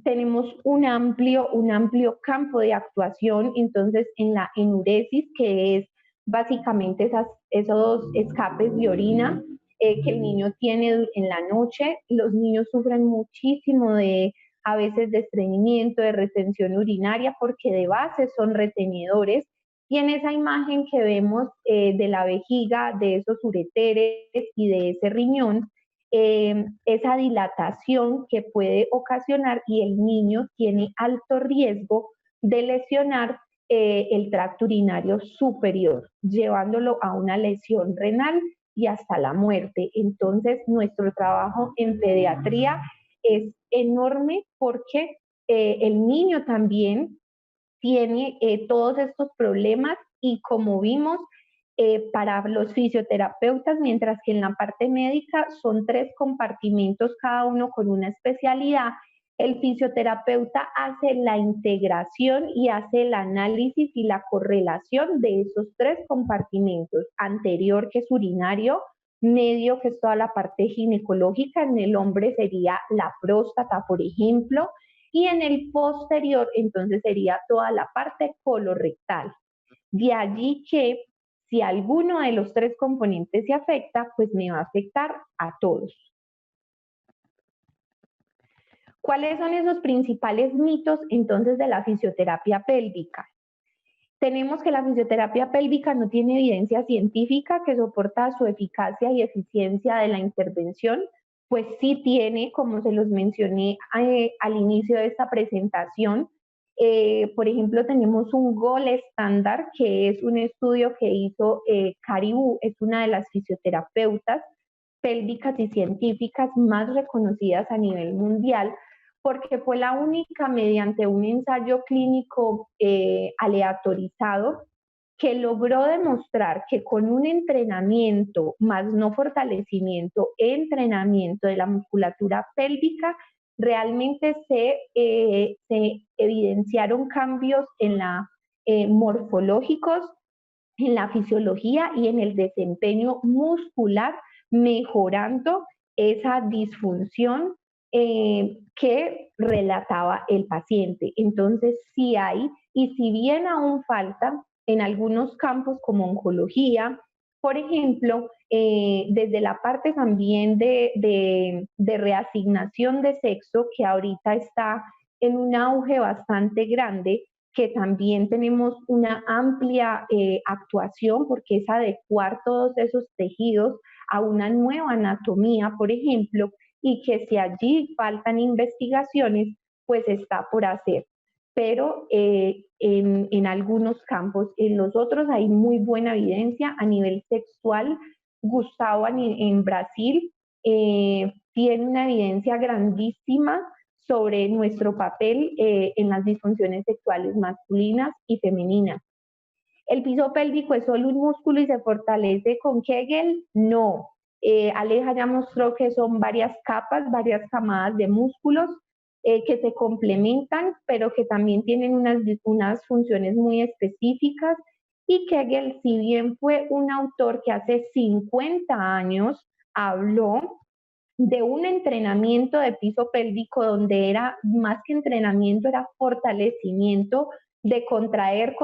tenemos un amplio campo de actuación, entonces, en la enuresis, que es básicamente esos escapes de orina que el niño tiene en la noche. Los niños sufren muchísimo a veces de estreñimiento, de retención urinaria, porque de base son retenedores. Y en esa imagen que vemos de la vejiga, de esos ureteres y de ese riñón, esa dilatación que puede ocasionar y el niño tiene alto riesgo de lesionar el tracto urinario superior, llevándolo a una lesión renal y hasta la muerte. Entonces, nuestro trabajo en pediatría es enorme porque el niño también tiene todos estos problemas y como vimos, para los fisioterapeutas, mientras que en la parte médica son 3 compartimentos, cada uno con una especialidad, el fisioterapeuta hace la integración y hace el análisis y la correlación de esos 3 compartimentos, anterior que es urinario, medio que es toda la parte ginecológica, en el hombre sería la próstata, por ejemplo, y en el posterior entonces sería toda la parte colorectal. De allí que si alguno de los 3 componentes se afecta, pues me va a afectar a todos. ¿Cuáles son esos principales mitos entonces de la fisioterapia pélvica? Tenemos que la fisioterapia pélvica no tiene evidencia científica que soporta su eficacia y eficiencia de la intervención, pues sí tiene, como se los mencioné al inicio de esta presentación. Por ejemplo, tenemos un GOLD estándar, que es un estudio que hizo Caribú, es una de las fisioterapeutas pélvicas y científicas más reconocidas a nivel mundial, porque fue la única mediante un ensayo clínico aleatorizado que logró demostrar que con un entrenamiento, más no fortalecimiento, entrenamiento de la musculatura pélvica, realmente se evidenciaron cambios en la morfológicos, en la fisiología y en el desempeño muscular, mejorando esa disfunción que relataba el paciente. Entonces, sí hay, y si bien aún falta en algunos campos como oncología, por ejemplo, desde la parte también de reasignación de sexo, que ahorita está en un auge bastante grande, que también tenemos una amplia actuación porque es adecuar todos esos tejidos a una nueva anatomía, por ejemplo, y que si allí faltan investigaciones, pues está por hacer. Pero en algunos campos, en los otros hay muy buena evidencia a nivel sexual. Gustavo en Brasil tiene una evidencia grandísima sobre nuestro papel en las disfunciones sexuales masculinas y femeninas. ¿El piso pélvico es solo un músculo y se fortalece con Kegel? No. Aleja ya mostró que son varias capas, varias camadas de músculos que se complementan, pero que también tienen unas funciones muy específicas. Y Kegel, si bien fue un autor que hace 50 años habló de un entrenamiento de piso pélvico donde era más que entrenamiento, era fortalecimiento de contraer,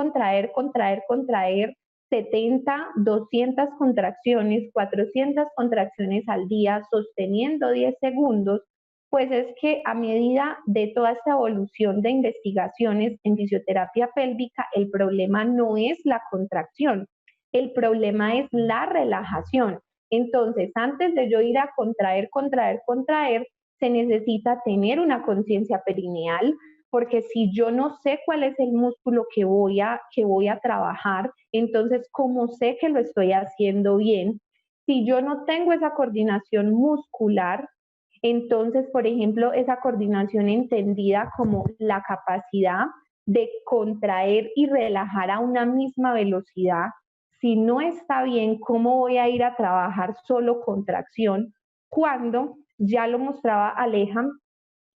70, 200 contracciones, 400 contracciones al día, sosteniendo 10 segundos, Pues es que a medida de toda esta evolución de investigaciones en fisioterapia pélvica, el problema no es la contracción, el problema es la relajación. Entonces, antes de yo ir a contraer, se necesita tener una conciencia perineal, porque si yo no sé cuál es el músculo que voy a trabajar, entonces, ¿cómo sé que lo estoy haciendo bien? Si yo no tengo esa coordinación muscular, entonces, por ejemplo, esa coordinación entendida como la capacidad de contraer y relajar a una misma velocidad, si no está bien, ¿cómo voy a ir a trabajar solo contracción? Cuando ya lo mostraba Aleja,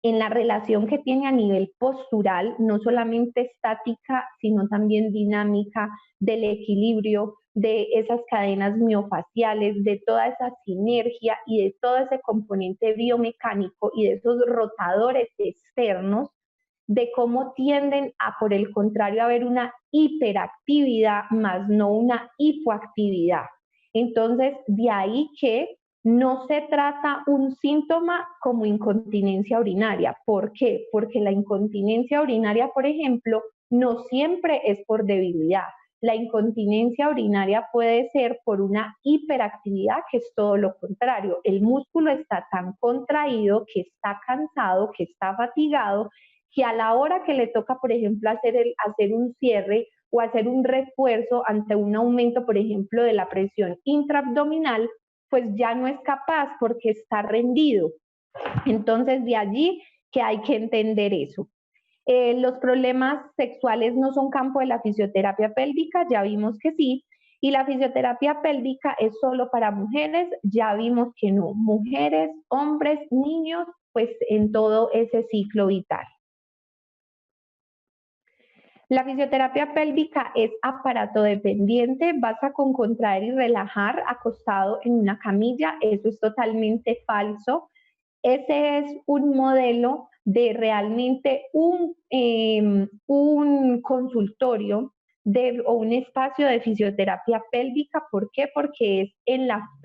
en la relación que tiene a nivel postural, no solamente estática, sino también dinámica, del equilibrio, de esas cadenas miofaciales, de toda esa sinergia y de todo ese componente biomecánico y de esos rotadores externos, de cómo tienden a, por el contrario, a haber una hiperactividad más no una hipoactividad. Entonces, de ahí que no se trata un síntoma como incontinencia urinaria. ¿Por qué? Porque la incontinencia urinaria, por ejemplo, no siempre es por debilidad. La incontinencia urinaria puede ser por una hiperactividad, que es todo lo contrario. El músculo está tan contraído, que está cansado, que está fatigado, que a la hora que le toca, por ejemplo, hacer un cierre o hacer un refuerzo ante un aumento, por ejemplo, de la presión intraabdominal, pues ya no es capaz porque está rendido. Entonces, de allí que hay que entender eso. Los problemas sexuales no son campo de la fisioterapia pélvica, ya vimos que sí, y la fisioterapia pélvica es solo para mujeres, ya vimos que no. Mujeres, hombres, niños, pues en todo ese ciclo vital. La fisioterapia pélvica es aparato dependiente, basta con contraer y relajar acostado en una camilla, eso es totalmente falso. Ese es un modelo de realmente un consultorio o un espacio de fisioterapia pélvica. ¿Por qué? Porque es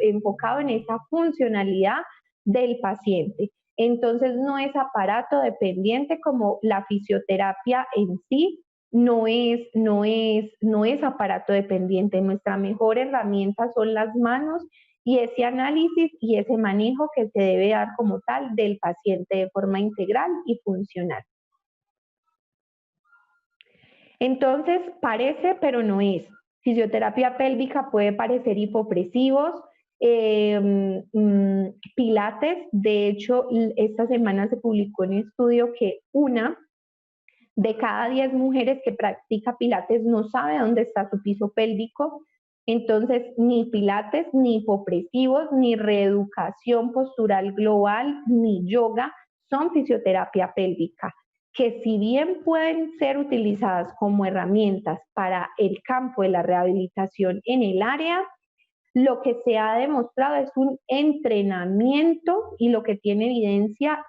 enfocado en esa funcionalidad del paciente. Entonces no es aparato dependiente como la fisioterapia en sí, no es aparato dependiente. Nuestra mejor herramienta son las manos y ese análisis y ese manejo que se debe dar como tal del paciente de forma integral y funcional. Entonces, parece, pero no es. Fisioterapia pélvica puede parecer hipopresivos, pilates. De hecho, esta semana se publicó un estudio que 1 de cada 10 mujeres que practica pilates no sabe dónde está su piso pélvico. Entonces, ni pilates, ni hipopresivos, ni reeducación postural global, ni yoga son fisioterapia pélvica, que si bien pueden ser utilizadas como herramientas para el campo de la rehabilitación en el área, lo que se ha demostrado es un entrenamiento y lo que tiene evidencia,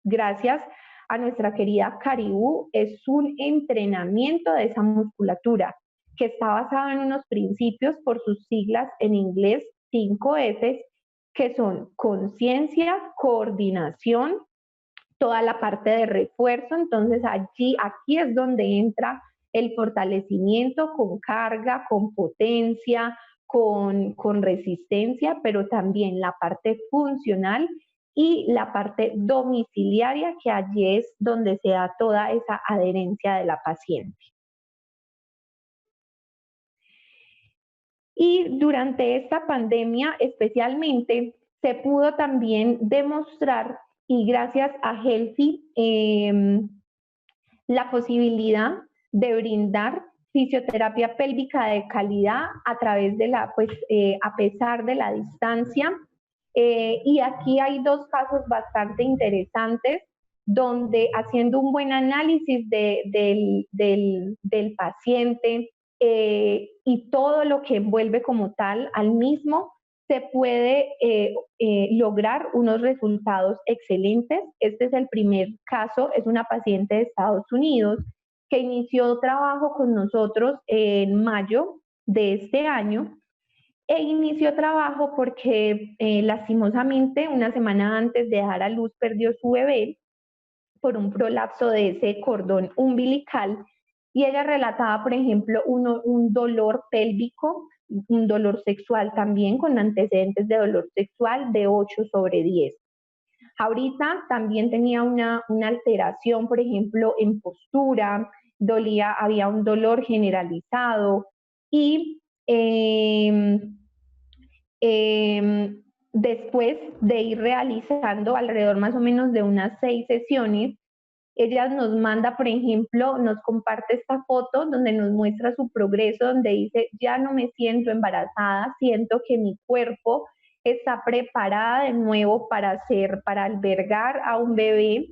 gracias a nuestra querida Caribú, es un entrenamiento de esa musculatura que está basado en unos principios, por sus siglas en inglés 5Fs, que son conciencia, coordinación, toda la parte de refuerzo. Entonces aquí es donde entra el fortalecimiento con carga, con potencia, con resistencia, pero también la parte funcional y la parte domiciliaria, que allí es donde se da toda esa adherencia de la paciente. Y durante esta pandemia especialmente se pudo también demostrar, y gracias a Healthy, la posibilidad de brindar fisioterapia pélvica de calidad a través de a pesar de la distancia. Y aquí hay 2 casos bastante interesantes, donde haciendo un buen análisis del paciente y todo lo que envuelve como tal al mismo, se puede lograr unos resultados excelentes. Este es el primer caso, es una paciente de Estados Unidos que inició trabajo con nosotros en mayo de este año E inició trabajo porque lastimosamente una semana antes de dar a luz perdió su bebé por un prolapso de ese cordón umbilical, y ella relataba, por ejemplo, un dolor pélvico, un dolor sexual también, con antecedentes de dolor sexual de 8/10. Ahorita también tenía una alteración, por ejemplo, en postura, había un dolor generalizado, y después de ir realizando alrededor más o menos de unas 6 sesiones, ella nos manda, por ejemplo, nos comparte esta foto donde nos muestra su progreso, donde dice: ya no me siento embarazada, siento que mi cuerpo está preparada de nuevo para albergar a un bebé,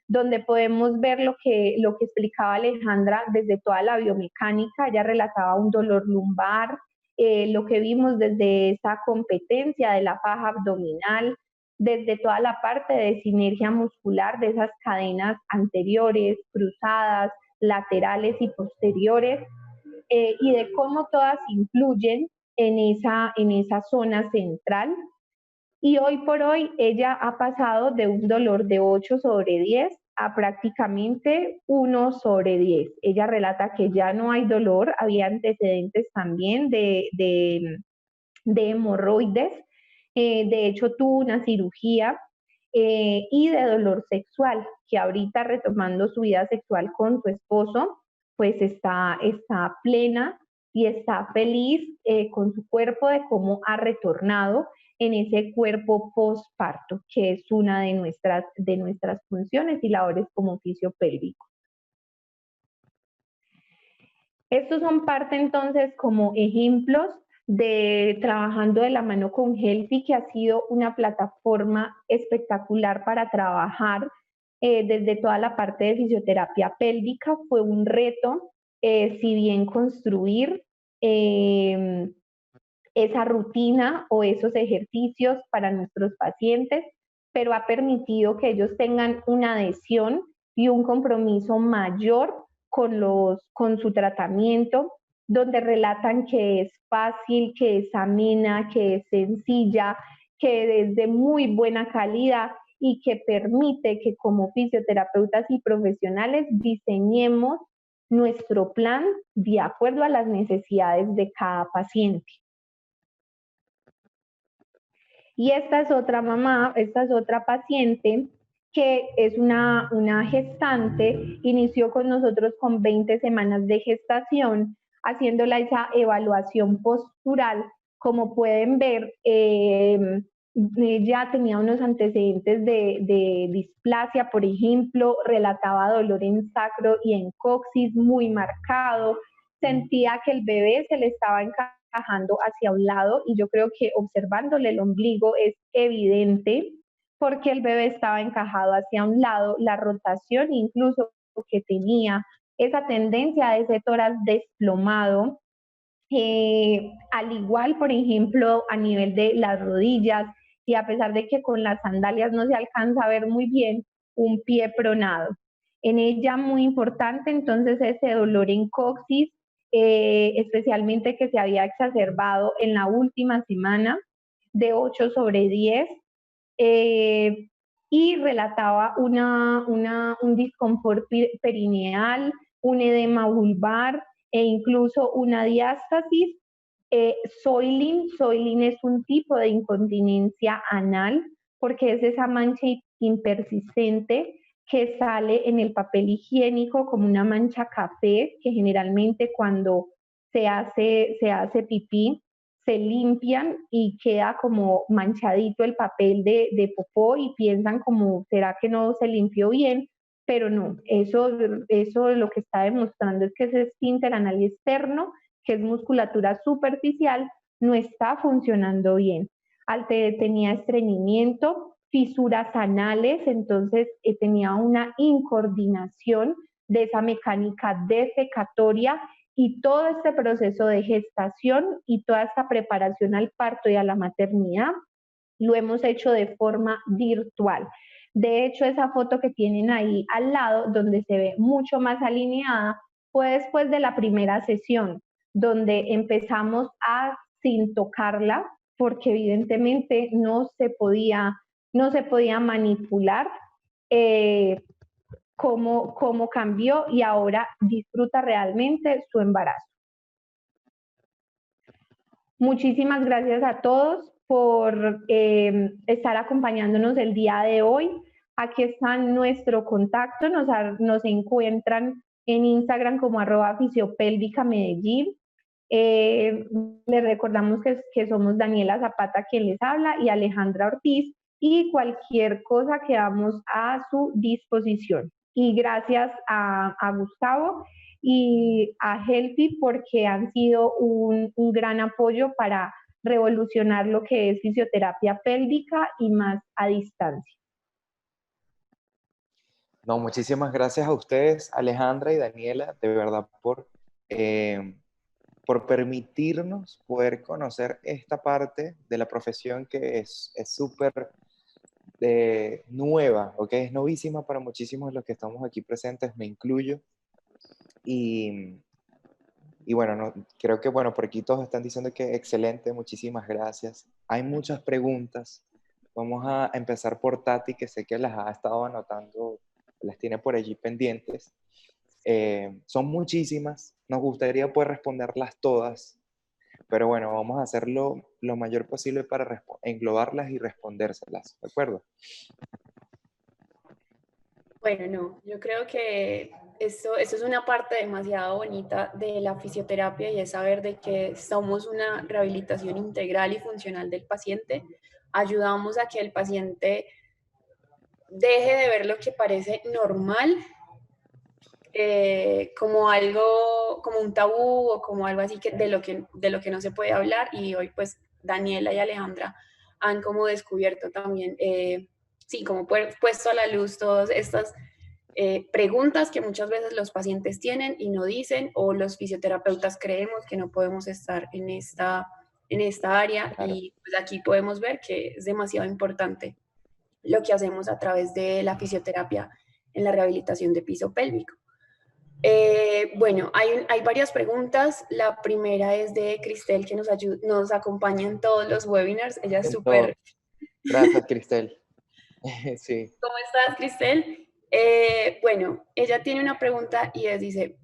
donde podemos ver lo que explicaba Alejandra desde toda la biomecánica. Ella relataba un dolor lumbar, lo que vimos desde esa competencia de la faja abdominal, desde toda la parte de sinergia muscular de esas cadenas anteriores, cruzadas, laterales y posteriores, y de cómo todas influyen en esa zona central. Y hoy por hoy ella ha pasado de un dolor de 8/10 a prácticamente 1/10. Ella relata que ya no hay dolor, había antecedentes también de hemorroides, de hecho tuvo una cirugía, y de dolor sexual, que ahorita, retomando su vida sexual con su esposo, pues está plena y está feliz con su cuerpo, de cómo ha retornado en ese cuerpo postparto, que es una de nuestras funciones y labores como oficio pélvico. Estos son parte entonces como ejemplos de trabajando de la mano con Healthy, que ha sido una plataforma espectacular para trabajar desde toda la parte de fisioterapia pélvica. Fue un reto, si bien construir esa rutina o esos ejercicios para nuestros pacientes, pero ha permitido que ellos tengan una adhesión y un compromiso mayor con su tratamiento, donde relatan que es fácil, que es amena, que es sencilla, que es de muy buena calidad y que permite que como fisioterapeutas y profesionales diseñemos nuestro plan de acuerdo a las necesidades de cada paciente. Y esta es otra mamá, esta es otra paciente que es una gestante, inició con nosotros con 20 semanas de gestación, haciéndola esa evaluación postural. Como pueden ver, ella tenía unos antecedentes de displasia, por ejemplo, relataba dolor en sacro y en coxis muy marcado, sentía que el bebé se le estaba encajando hacia un lado, y yo creo que observándole el ombligo es evidente porque el bebé estaba encajado hacia un lado, la rotación incluso que tenía, esa tendencia de ese tórax desplomado, al igual, por ejemplo, a nivel de las rodillas, y a pesar de que con las sandalias no se alcanza a ver muy bien, un pie pronado. En ella muy importante entonces ese dolor en coxis, especialmente que se había exacerbado en la última semana de 8/10, y relataba un disconfort perineal, un edema vulvar e incluso una diástasis. Soiling es un tipo de incontinencia anal, porque es esa mancha impersistente que sale en el papel higiénico como una mancha café, que generalmente cuando se hace pipí se limpian y queda como manchadito el papel de popó, y piensan como, ¿será que no se limpió bien? Pero no, eso lo que está demostrando es que ese esfínter anal externo, que es musculatura superficial, no está funcionando bien. Tenía estreñimiento, fisuras anales, entonces tenía una incoordinación de esa mecánica defecatoria, y todo este proceso de gestación y toda esta preparación al parto y a la maternidad lo hemos hecho de forma virtual. De hecho, esa foto que tienen ahí al lado, donde se ve mucho más alineada, fue después de la primera sesión, donde empezamos a sin tocarla, porque evidentemente no se podía manipular cómo cambió y ahora disfruta realmente su embarazo. Muchísimas gracias a todos por estar acompañándonos el día de hoy. Aquí está nuestro contacto, nos encuentran en Instagram como @fisiopélvica-medellín. Les recordamos que somos Daniela Zapata quien les habla y Alejandra Ortiz, y cualquier cosa quedamos a su disposición. Y gracias a Gustavo y a Helpi porque han sido un gran apoyo para revolucionar lo que es fisioterapia pélvica y más a distancia. No, muchísimas gracias a ustedes, Alejandra y Daniela, de verdad, por permitirnos poder conocer esta parte de la profesión que es súper nueva, ¿ok? Es novísima para muchísimos de los que estamos aquí presentes, me incluyo. Y bueno, no, creo que, bueno, por aquí todos están diciendo que excelente, muchísimas gracias. Hay muchas preguntas. Vamos a empezar por Tati, que sé que las ha estado anotando, las tiene por allí pendientes. Son muchísimas, nos gustaría poder responderlas todas, pero bueno, vamos a hacerlo lo mayor posible para englobarlas y respondérselas, ¿de acuerdo? Bueno, no, yo creo que eso es una parte demasiado bonita de la fisioterapia y es saber de que somos una rehabilitación integral y funcional del paciente. Ayudamos a que el paciente deje de ver lo que parece normal como algo, como un tabú o como algo así de lo que no se puede hablar, y hoy pues Daniela y Alejandra han como descubierto también, sí, como puesto a la luz todas estas preguntas que muchas veces los pacientes tienen y no dicen, o los fisioterapeutas creemos que no podemos estar en esta área. Claro. Y pues aquí podemos ver que es demasiado importante lo que hacemos a través de la fisioterapia en la rehabilitación de piso pélvico. Bueno, hay varias preguntas. La primera es de Cristel, que nos acompaña en todos los webinars. Ella es súper... Gracias, Cristel. Sí. ¿Cómo estás, Cristel? Bueno, ella tiene una pregunta y dice,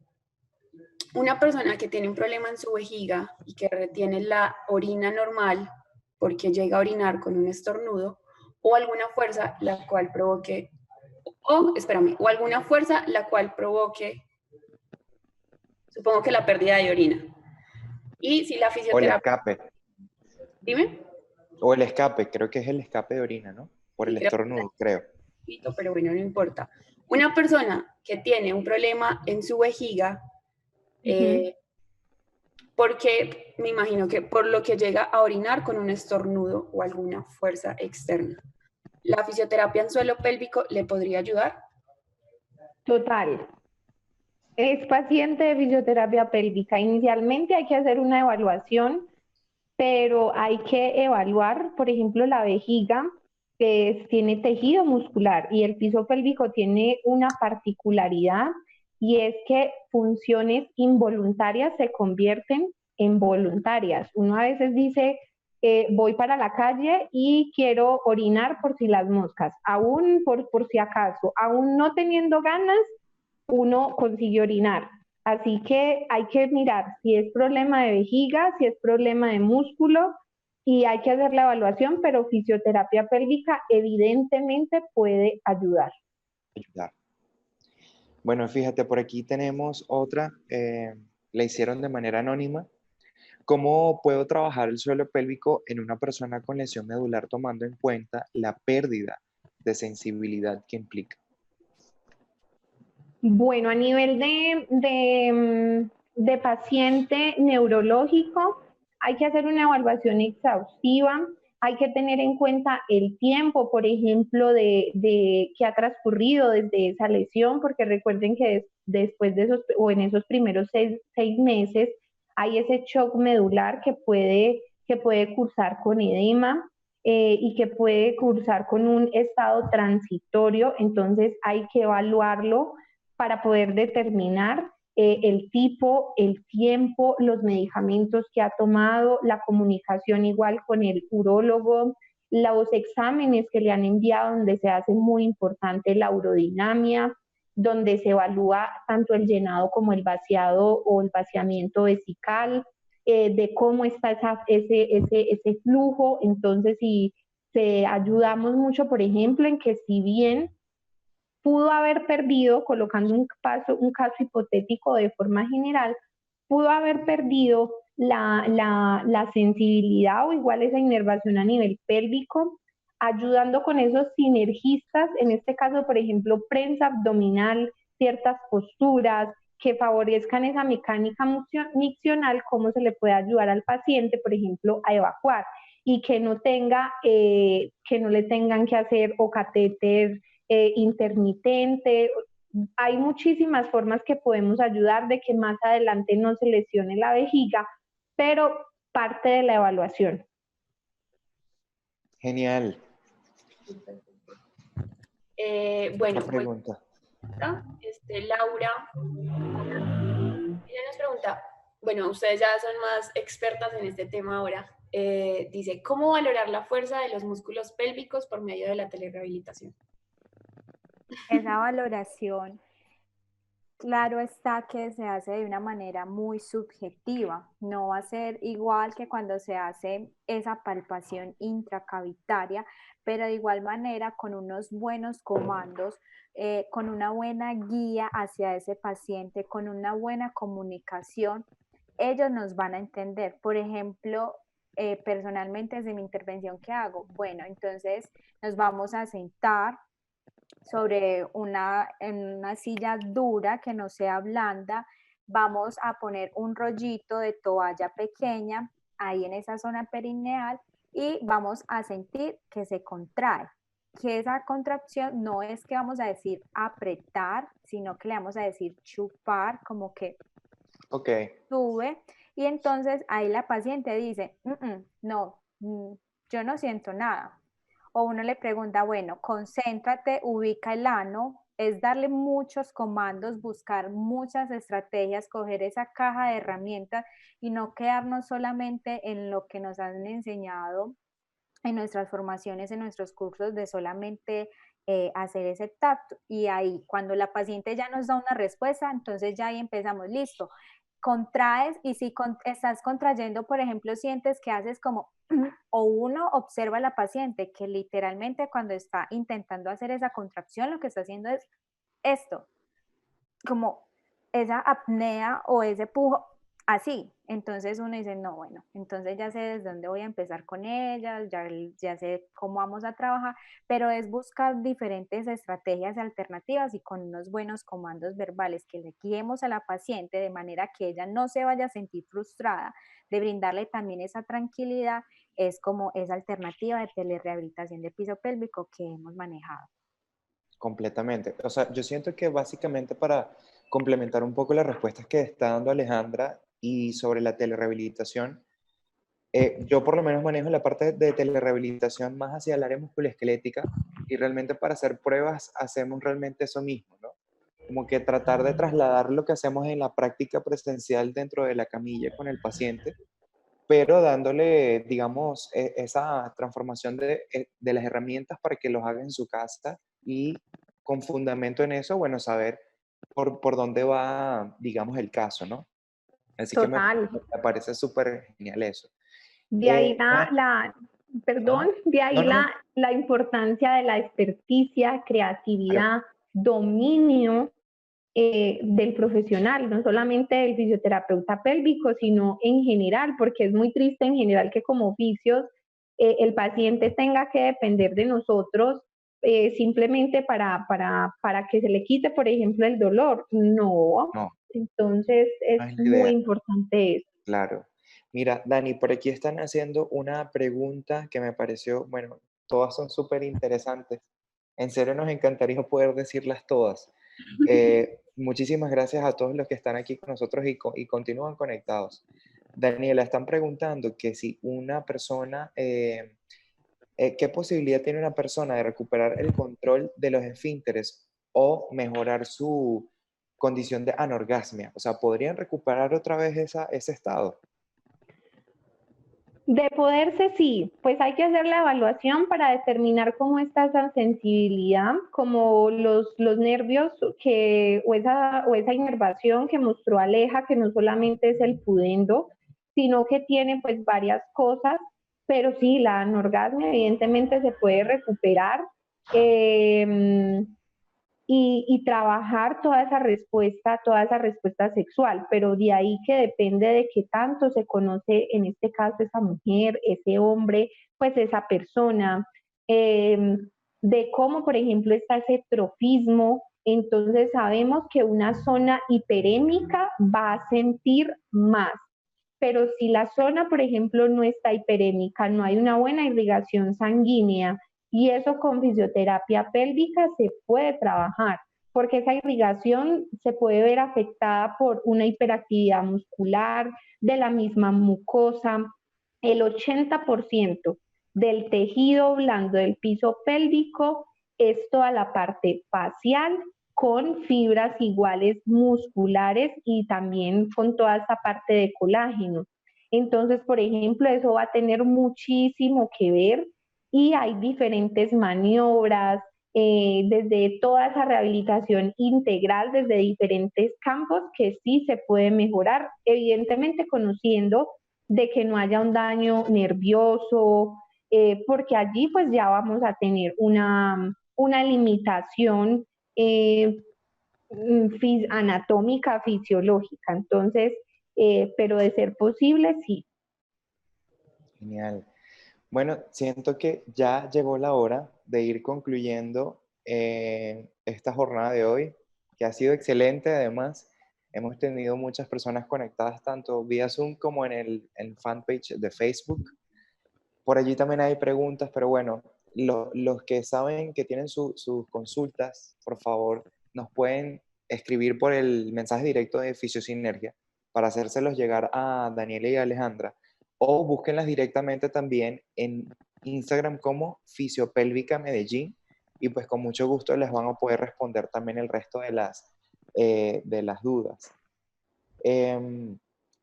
una persona que tiene un problema en su vejiga y que retiene la orina normal porque llega a orinar con un estornudo, o alguna fuerza la cual provoque, o alguna fuerza la cual provoque, supongo que la pérdida de orina. Y si la fisioterapia... O el escape. Dime. O el escape, creo que es el escape de orina, ¿no? Por el estornudo, creo. Pero bueno, no importa. Una persona que tiene un problema en su vejiga, porque me imagino que por lo que llega a orinar con un estornudo o alguna fuerza externa, ¿la fisioterapia en suelo pélvico le podría ayudar? Total. Es paciente de fisioterapia pélvica. Inicialmente hay que hacer una evaluación, pero hay que evaluar, por ejemplo, la vejiga, que tiene tejido muscular, y el piso pélvico tiene una particularidad, y es que funciones involuntarias se convierten en voluntarias. Uno a veces dice, voy para la calle y quiero orinar por si las moscas, aún por si acaso, aún no teniendo ganas, uno consigue orinar. Así que hay que mirar si es problema de vejiga, si es problema de músculo, y hay que hacer la evaluación, pero fisioterapia pélvica evidentemente puede ayudar. Bueno, fíjate, por aquí tenemos otra, la hicieron de manera anónima. ¿Cómo puedo trabajar el suelo pélvico en una persona con lesión medular tomando en cuenta la pérdida de sensibilidad que implica? Bueno, a nivel de paciente neurológico, hay que hacer una evaluación exhaustiva, hay que tener en cuenta el tiempo, por ejemplo, de que ha transcurrido desde esa lesión, porque recuerden que después de esos, o en esos primeros seis meses, hay ese shock medular que puede cursar con edema, y que puede cursar con un estado transitorio. Entonces hay que evaluarlo para poder determinar el tipo, el tiempo, los medicamentos que ha tomado, la comunicación igual con el urólogo, los exámenes que le han enviado donde se hace muy importante la urodinamia, donde se evalúa tanto el llenado como el vaciado o el vaciamiento vesical, de cómo está ese flujo. Entonces, si ayudamos mucho, por ejemplo, en que si bien pudo haber perdido, colocando un caso hipotético de forma general, pudo haber perdido la sensibilidad o igual esa inervación a nivel pélvico, ayudando con esos sinergistas, en este caso, por ejemplo, prensa abdominal, ciertas posturas que favorezcan esa mecánica miccional, cómo se le puede ayudar al paciente, por ejemplo, a evacuar y que no le tengan que hacer o catéter intermitente. Hay muchísimas formas que podemos ayudar de que más adelante no se lesione la vejiga, pero parte de la evaluación. Genial. Bueno, Otra pregunta. Laura, ella nos pregunta, bueno, ustedes ya son más expertas en este tema ahora. Dice, ¿cómo valorar la fuerza de los músculos pélvicos por medio de la telerehabilitación? Esa valoración, claro está que se hace de una manera muy subjetiva. No va a ser igual que cuando se hace esa palpación intracavitaria, pero de igual manera con unos buenos comandos, con una buena guía hacia ese paciente, con una buena comunicación, ellos nos van a entender. Por ejemplo, personalmente desde mi intervención, ¿qué hago? Bueno, entonces nos vamos a sentar sobre en una silla dura que no sea blanda, vamos a poner un rollito de toalla pequeña ahí en esa zona perineal y vamos a sentir que se contrae. Que esa contracción no es que vamos a decir apretar, sino que le vamos a decir chupar, como que sube. Y entonces ahí la paciente dice, no, yo no siento nada. O uno le pregunta, bueno, concéntrate, ubica el ano, es darle muchos comandos, buscar muchas estrategias, coger esa caja de herramientas y no quedarnos solamente en lo que nos han enseñado en nuestras formaciones, en nuestros cursos, de solamente hacer ese tacto. Y ahí, cuando la paciente ya nos da una respuesta, entonces ya ahí empezamos, listo, contraes y si estás contrayendo, por ejemplo, sientes que haces como, o uno observa a la paciente que literalmente cuando está intentando hacer esa contracción, lo que está haciendo es esto, como esa apnea o ese pujo, así. Entonces uno dice, no, bueno, entonces ya sé desde dónde voy a empezar con ellas, ya sé cómo vamos a trabajar, pero es buscar diferentes estrategias alternativas y con unos buenos comandos verbales que le guiemos a la paciente de manera que ella no se vaya a sentir frustrada, de brindarle también esa tranquilidad, es como esa alternativa de telerehabilitación de piso pélvico que hemos manejado. Completamente. O sea, yo siento que básicamente para complementar un poco las respuestas que está dando Alejandra y sobre la telerehabilitación, yo por lo menos manejo la parte de telerehabilitación más hacia el área musculoesquelética y realmente para hacer pruebas hacemos realmente eso mismo, ¿no? Como que tratar de trasladar lo que hacemos en la práctica presencial dentro de la camilla con el paciente, pero dándole, digamos, esa transformación de las herramientas para que los haga en su casa y con fundamento en eso, bueno, saber por dónde va, digamos, el caso, ¿no? Así que Total. me parece súper genial eso. De ahí Ajá. de ahí No, no, no. la importancia de la experticia, Claro. creatividad, dominio del profesional, no solamente del fisioterapeuta pélvico, sino en general, porque es muy triste en general que como oficios el paciente tenga que depender de nosotros simplemente para que se le quite, por ejemplo, el dolor. No, No, entonces es no es la muy idea. importante eso. Claro. Mira, Dani, por aquí están haciendo una pregunta que me pareció, bueno, todas son súper interesantes. En serio, nos encantaría poder decirlas todas. Muchísimas gracias a todos los que están aquí con nosotros y continúan conectados. Daniela, están preguntando que si una persona, ¿qué posibilidad tiene una persona de recuperar el control de los esfínteres o mejorar condición de anorgasmia. O sea, ¿podrían recuperar otra vez ese estado? De poderse, sí, pues hay que hacer la evaluación para determinar cómo está esa sensibilidad, como los nervios o esa inervación que mostró Aleja, que no solamente es el pudendo, sino que tiene pues varias cosas, pero sí, la anorgasmia evidentemente se puede recuperar. Eh, y trabajar toda esa respuesta sexual, pero de ahí que depende de qué tanto se conoce, en este caso, esa mujer, ese hombre, pues esa persona, de cómo, por ejemplo, está ese trofismo. Entonces sabemos que una zona hiperémica va a sentir más, pero si la zona, por ejemplo, no está hiperémica, no hay una buena irrigación sanguínea, y eso con fisioterapia pélvica se puede trabajar, porque esa irrigación se puede ver afectada por una hiperactividad muscular de la misma mucosa. El 80% del tejido blando del piso pélvico es toda la parte facial, con fibras iguales musculares y también con toda esa parte de colágeno. Entonces, por ejemplo, eso va a tener muchísimo que ver, y hay diferentes maniobras, desde toda esa rehabilitación integral, desde diferentes campos que sí se puede mejorar, evidentemente conociendo de que no haya un daño nervioso, porque allí pues ya vamos a tener una limitación eh, anatómica, fisiológica. Entonces, pero de ser posible, sí. Genial. Bueno, siento que ya llegó la hora de ir concluyendo esta jornada de hoy, que ha sido excelente. Además, hemos tenido muchas personas conectadas tanto vía Zoom como en el fanpage de Facebook. Por allí también hay preguntas, pero bueno, los que saben que tienen sus consultas, por favor, nos pueden escribir por el mensaje directo de Fisiosinergia para hacérselos llegar a Daniela y a Alejandra, o búsquenlas directamente también en Instagram como Fisiopélvica Medellín, y pues con mucho gusto les van a poder responder también el resto de las dudas.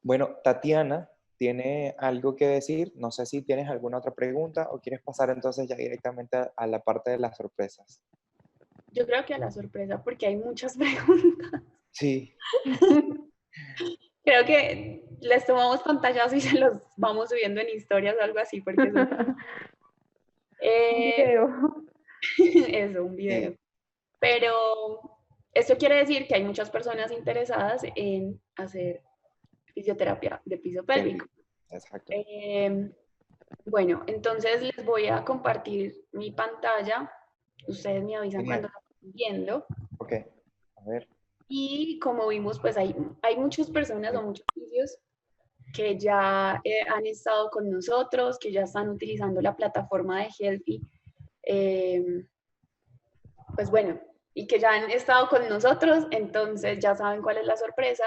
Bueno, Tatiana tiene algo que decir. No sé si tienes alguna otra pregunta o quieres pasar entonces ya directamente a la parte de las sorpresas. Yo creo que a la sorpresa, porque hay muchas preguntas. Sí. Creo que les tomamos pantallazos y se los vamos subiendo en historias o algo así, porque son... Video. Eso, un video. Pero esto quiere decir que hay muchas personas interesadas en hacer fisioterapia de piso pélvico. Exacto. Bueno, entonces les voy a compartir mi pantalla. Ustedes me avisan cuando lo estén viendo. Ok, a ver. Y como vimos, pues hay muchas personas o muchos fisios que ya han estado con nosotros, que ya están utilizando la plataforma de Healthy. Pues bueno, y que ya han estado con nosotros, entonces ya saben cuál es la sorpresa.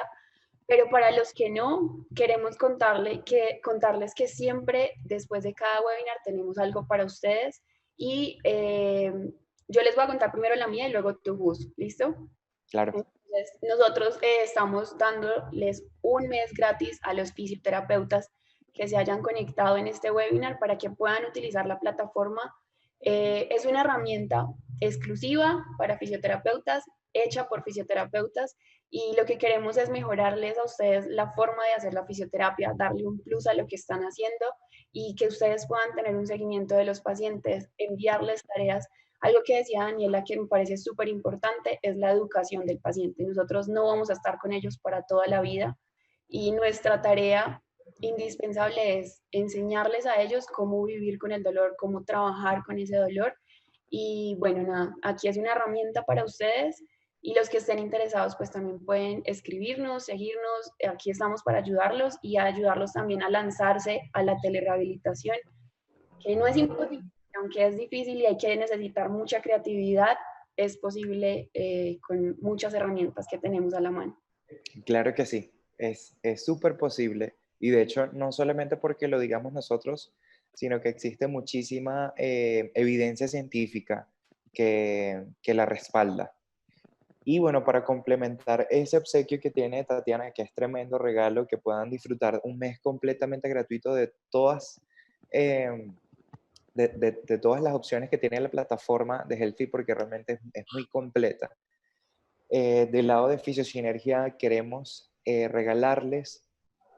Pero para los que no, queremos contarles que siempre después de cada webinar tenemos algo para ustedes, y yo les voy a contar primero la mía y luego tu Gus, ¿listo? Claro. Entonces, nosotros estamos dándoles un mes gratis a los fisioterapeutas que se hayan conectado en este webinar para que puedan utilizar la plataforma. Es una herramienta exclusiva para fisioterapeutas, hecha por fisioterapeutas, y lo que queremos es mejorarles a ustedes la forma de hacer la fisioterapia, darle un plus a lo que están haciendo y que ustedes puedan tener un seguimiento de los pacientes, enviarles tareas. Algo que decía Daniela que me parece súper importante es la educación del paciente. Nosotros no vamos a estar con ellos para toda la vida, y nuestra tarea indispensable es enseñarles a ellos cómo vivir con el dolor, cómo trabajar con ese dolor. Y bueno, nada, aquí es una herramienta para ustedes, y los que estén interesados pues también pueden escribirnos, seguirnos. Aquí estamos para ayudarlos y ayudarlos también a lanzarse a la telerehabilitación, que no es imposible, aunque es difícil y hay que necesitar mucha creatividad, es posible con muchas herramientas que tenemos a la mano. Claro que sí, es súper posible, y de hecho no solamente porque lo digamos nosotros, sino que existe muchísima evidencia científica que la respalda. Y bueno, para complementar ese obsequio que tiene Tatiana, que es tremendo regalo, que puedan disfrutar un mes completamente gratuito de todas, em, de todas las opciones que tiene la plataforma de Healthy, porque realmente es muy completa. Del lado de Fisiosinergia queremos regalarles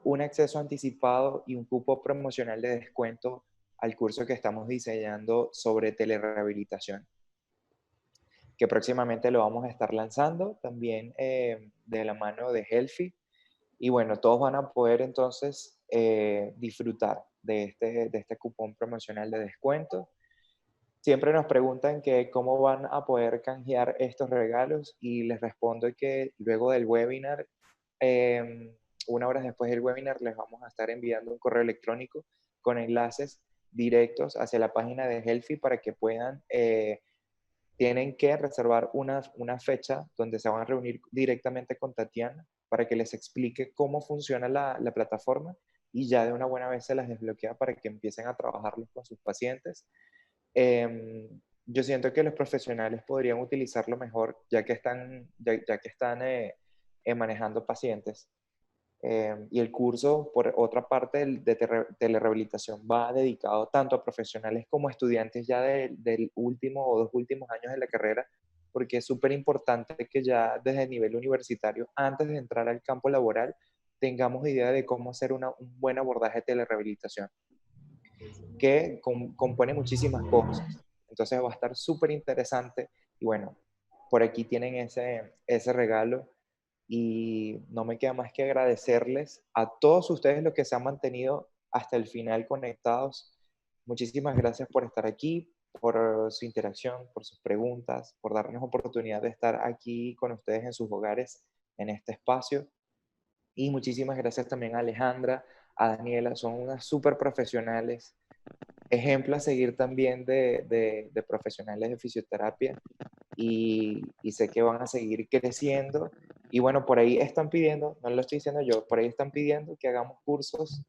un acceso anticipado y un cupo promocional de descuento al curso que estamos diseñando sobre telerehabilitación, que próximamente lo vamos a estar lanzando también de la mano de Healthy. Y bueno, todos van a poder entonces disfrutar de este cupón promocional de descuento. Siempre nos preguntan que cómo van a poder canjear estos regalos y les respondo que luego del webinar, una hora después del webinar, les vamos a estar enviando un correo electrónico con enlaces directos hacia la página de Healthy para que puedan, tienen que reservar una fecha donde se van a reunir directamente con Tatiana para que les explique cómo funciona la plataforma y ya de una buena vez se las desbloquea para que empiecen a trabajarlos con sus pacientes. Yo siento que los profesionales podrían utilizarlo mejor ya que están manejando pacientes. Y el curso, por otra parte, de telerehabilitación va dedicado tanto a profesionales como a estudiantes ya del último o 2 últimos años de la carrera, porque es súper importante que ya desde el nivel universitario, antes de entrar al campo laboral, tengamos idea de cómo hacer un buen abordaje de telerehabilitación, que compone muchísimas cosas. Entonces va a estar súper interesante y bueno, por aquí tienen ese regalo y no me queda más que agradecerles a todos ustedes los que se han mantenido hasta el final conectados. Muchísimas gracias por estar aquí, por su interacción, por sus preguntas, por darnos oportunidad de estar aquí con ustedes en sus hogares, en este espacio. Y muchísimas gracias también a Alejandra, a Daniela, son unas súper profesionales, ejemplo a seguir también de profesionales de fisioterapia y sé que van a seguir creciendo. Y bueno, por ahí están pidiendo, no lo estoy diciendo yo, por ahí están pidiendo que hagamos cursos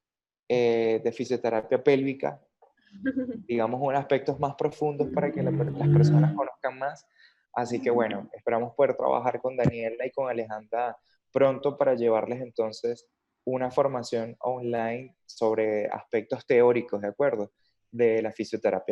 de fisioterapia pélvica, digamos, unos aspectos más profundos para que las personas conozcan más. Así que bueno, esperamos poder trabajar con Daniela y con Alejandra pronto para llevarles entonces una formación online sobre aspectos teóricos, ¿de acuerdo? De la fisioterapia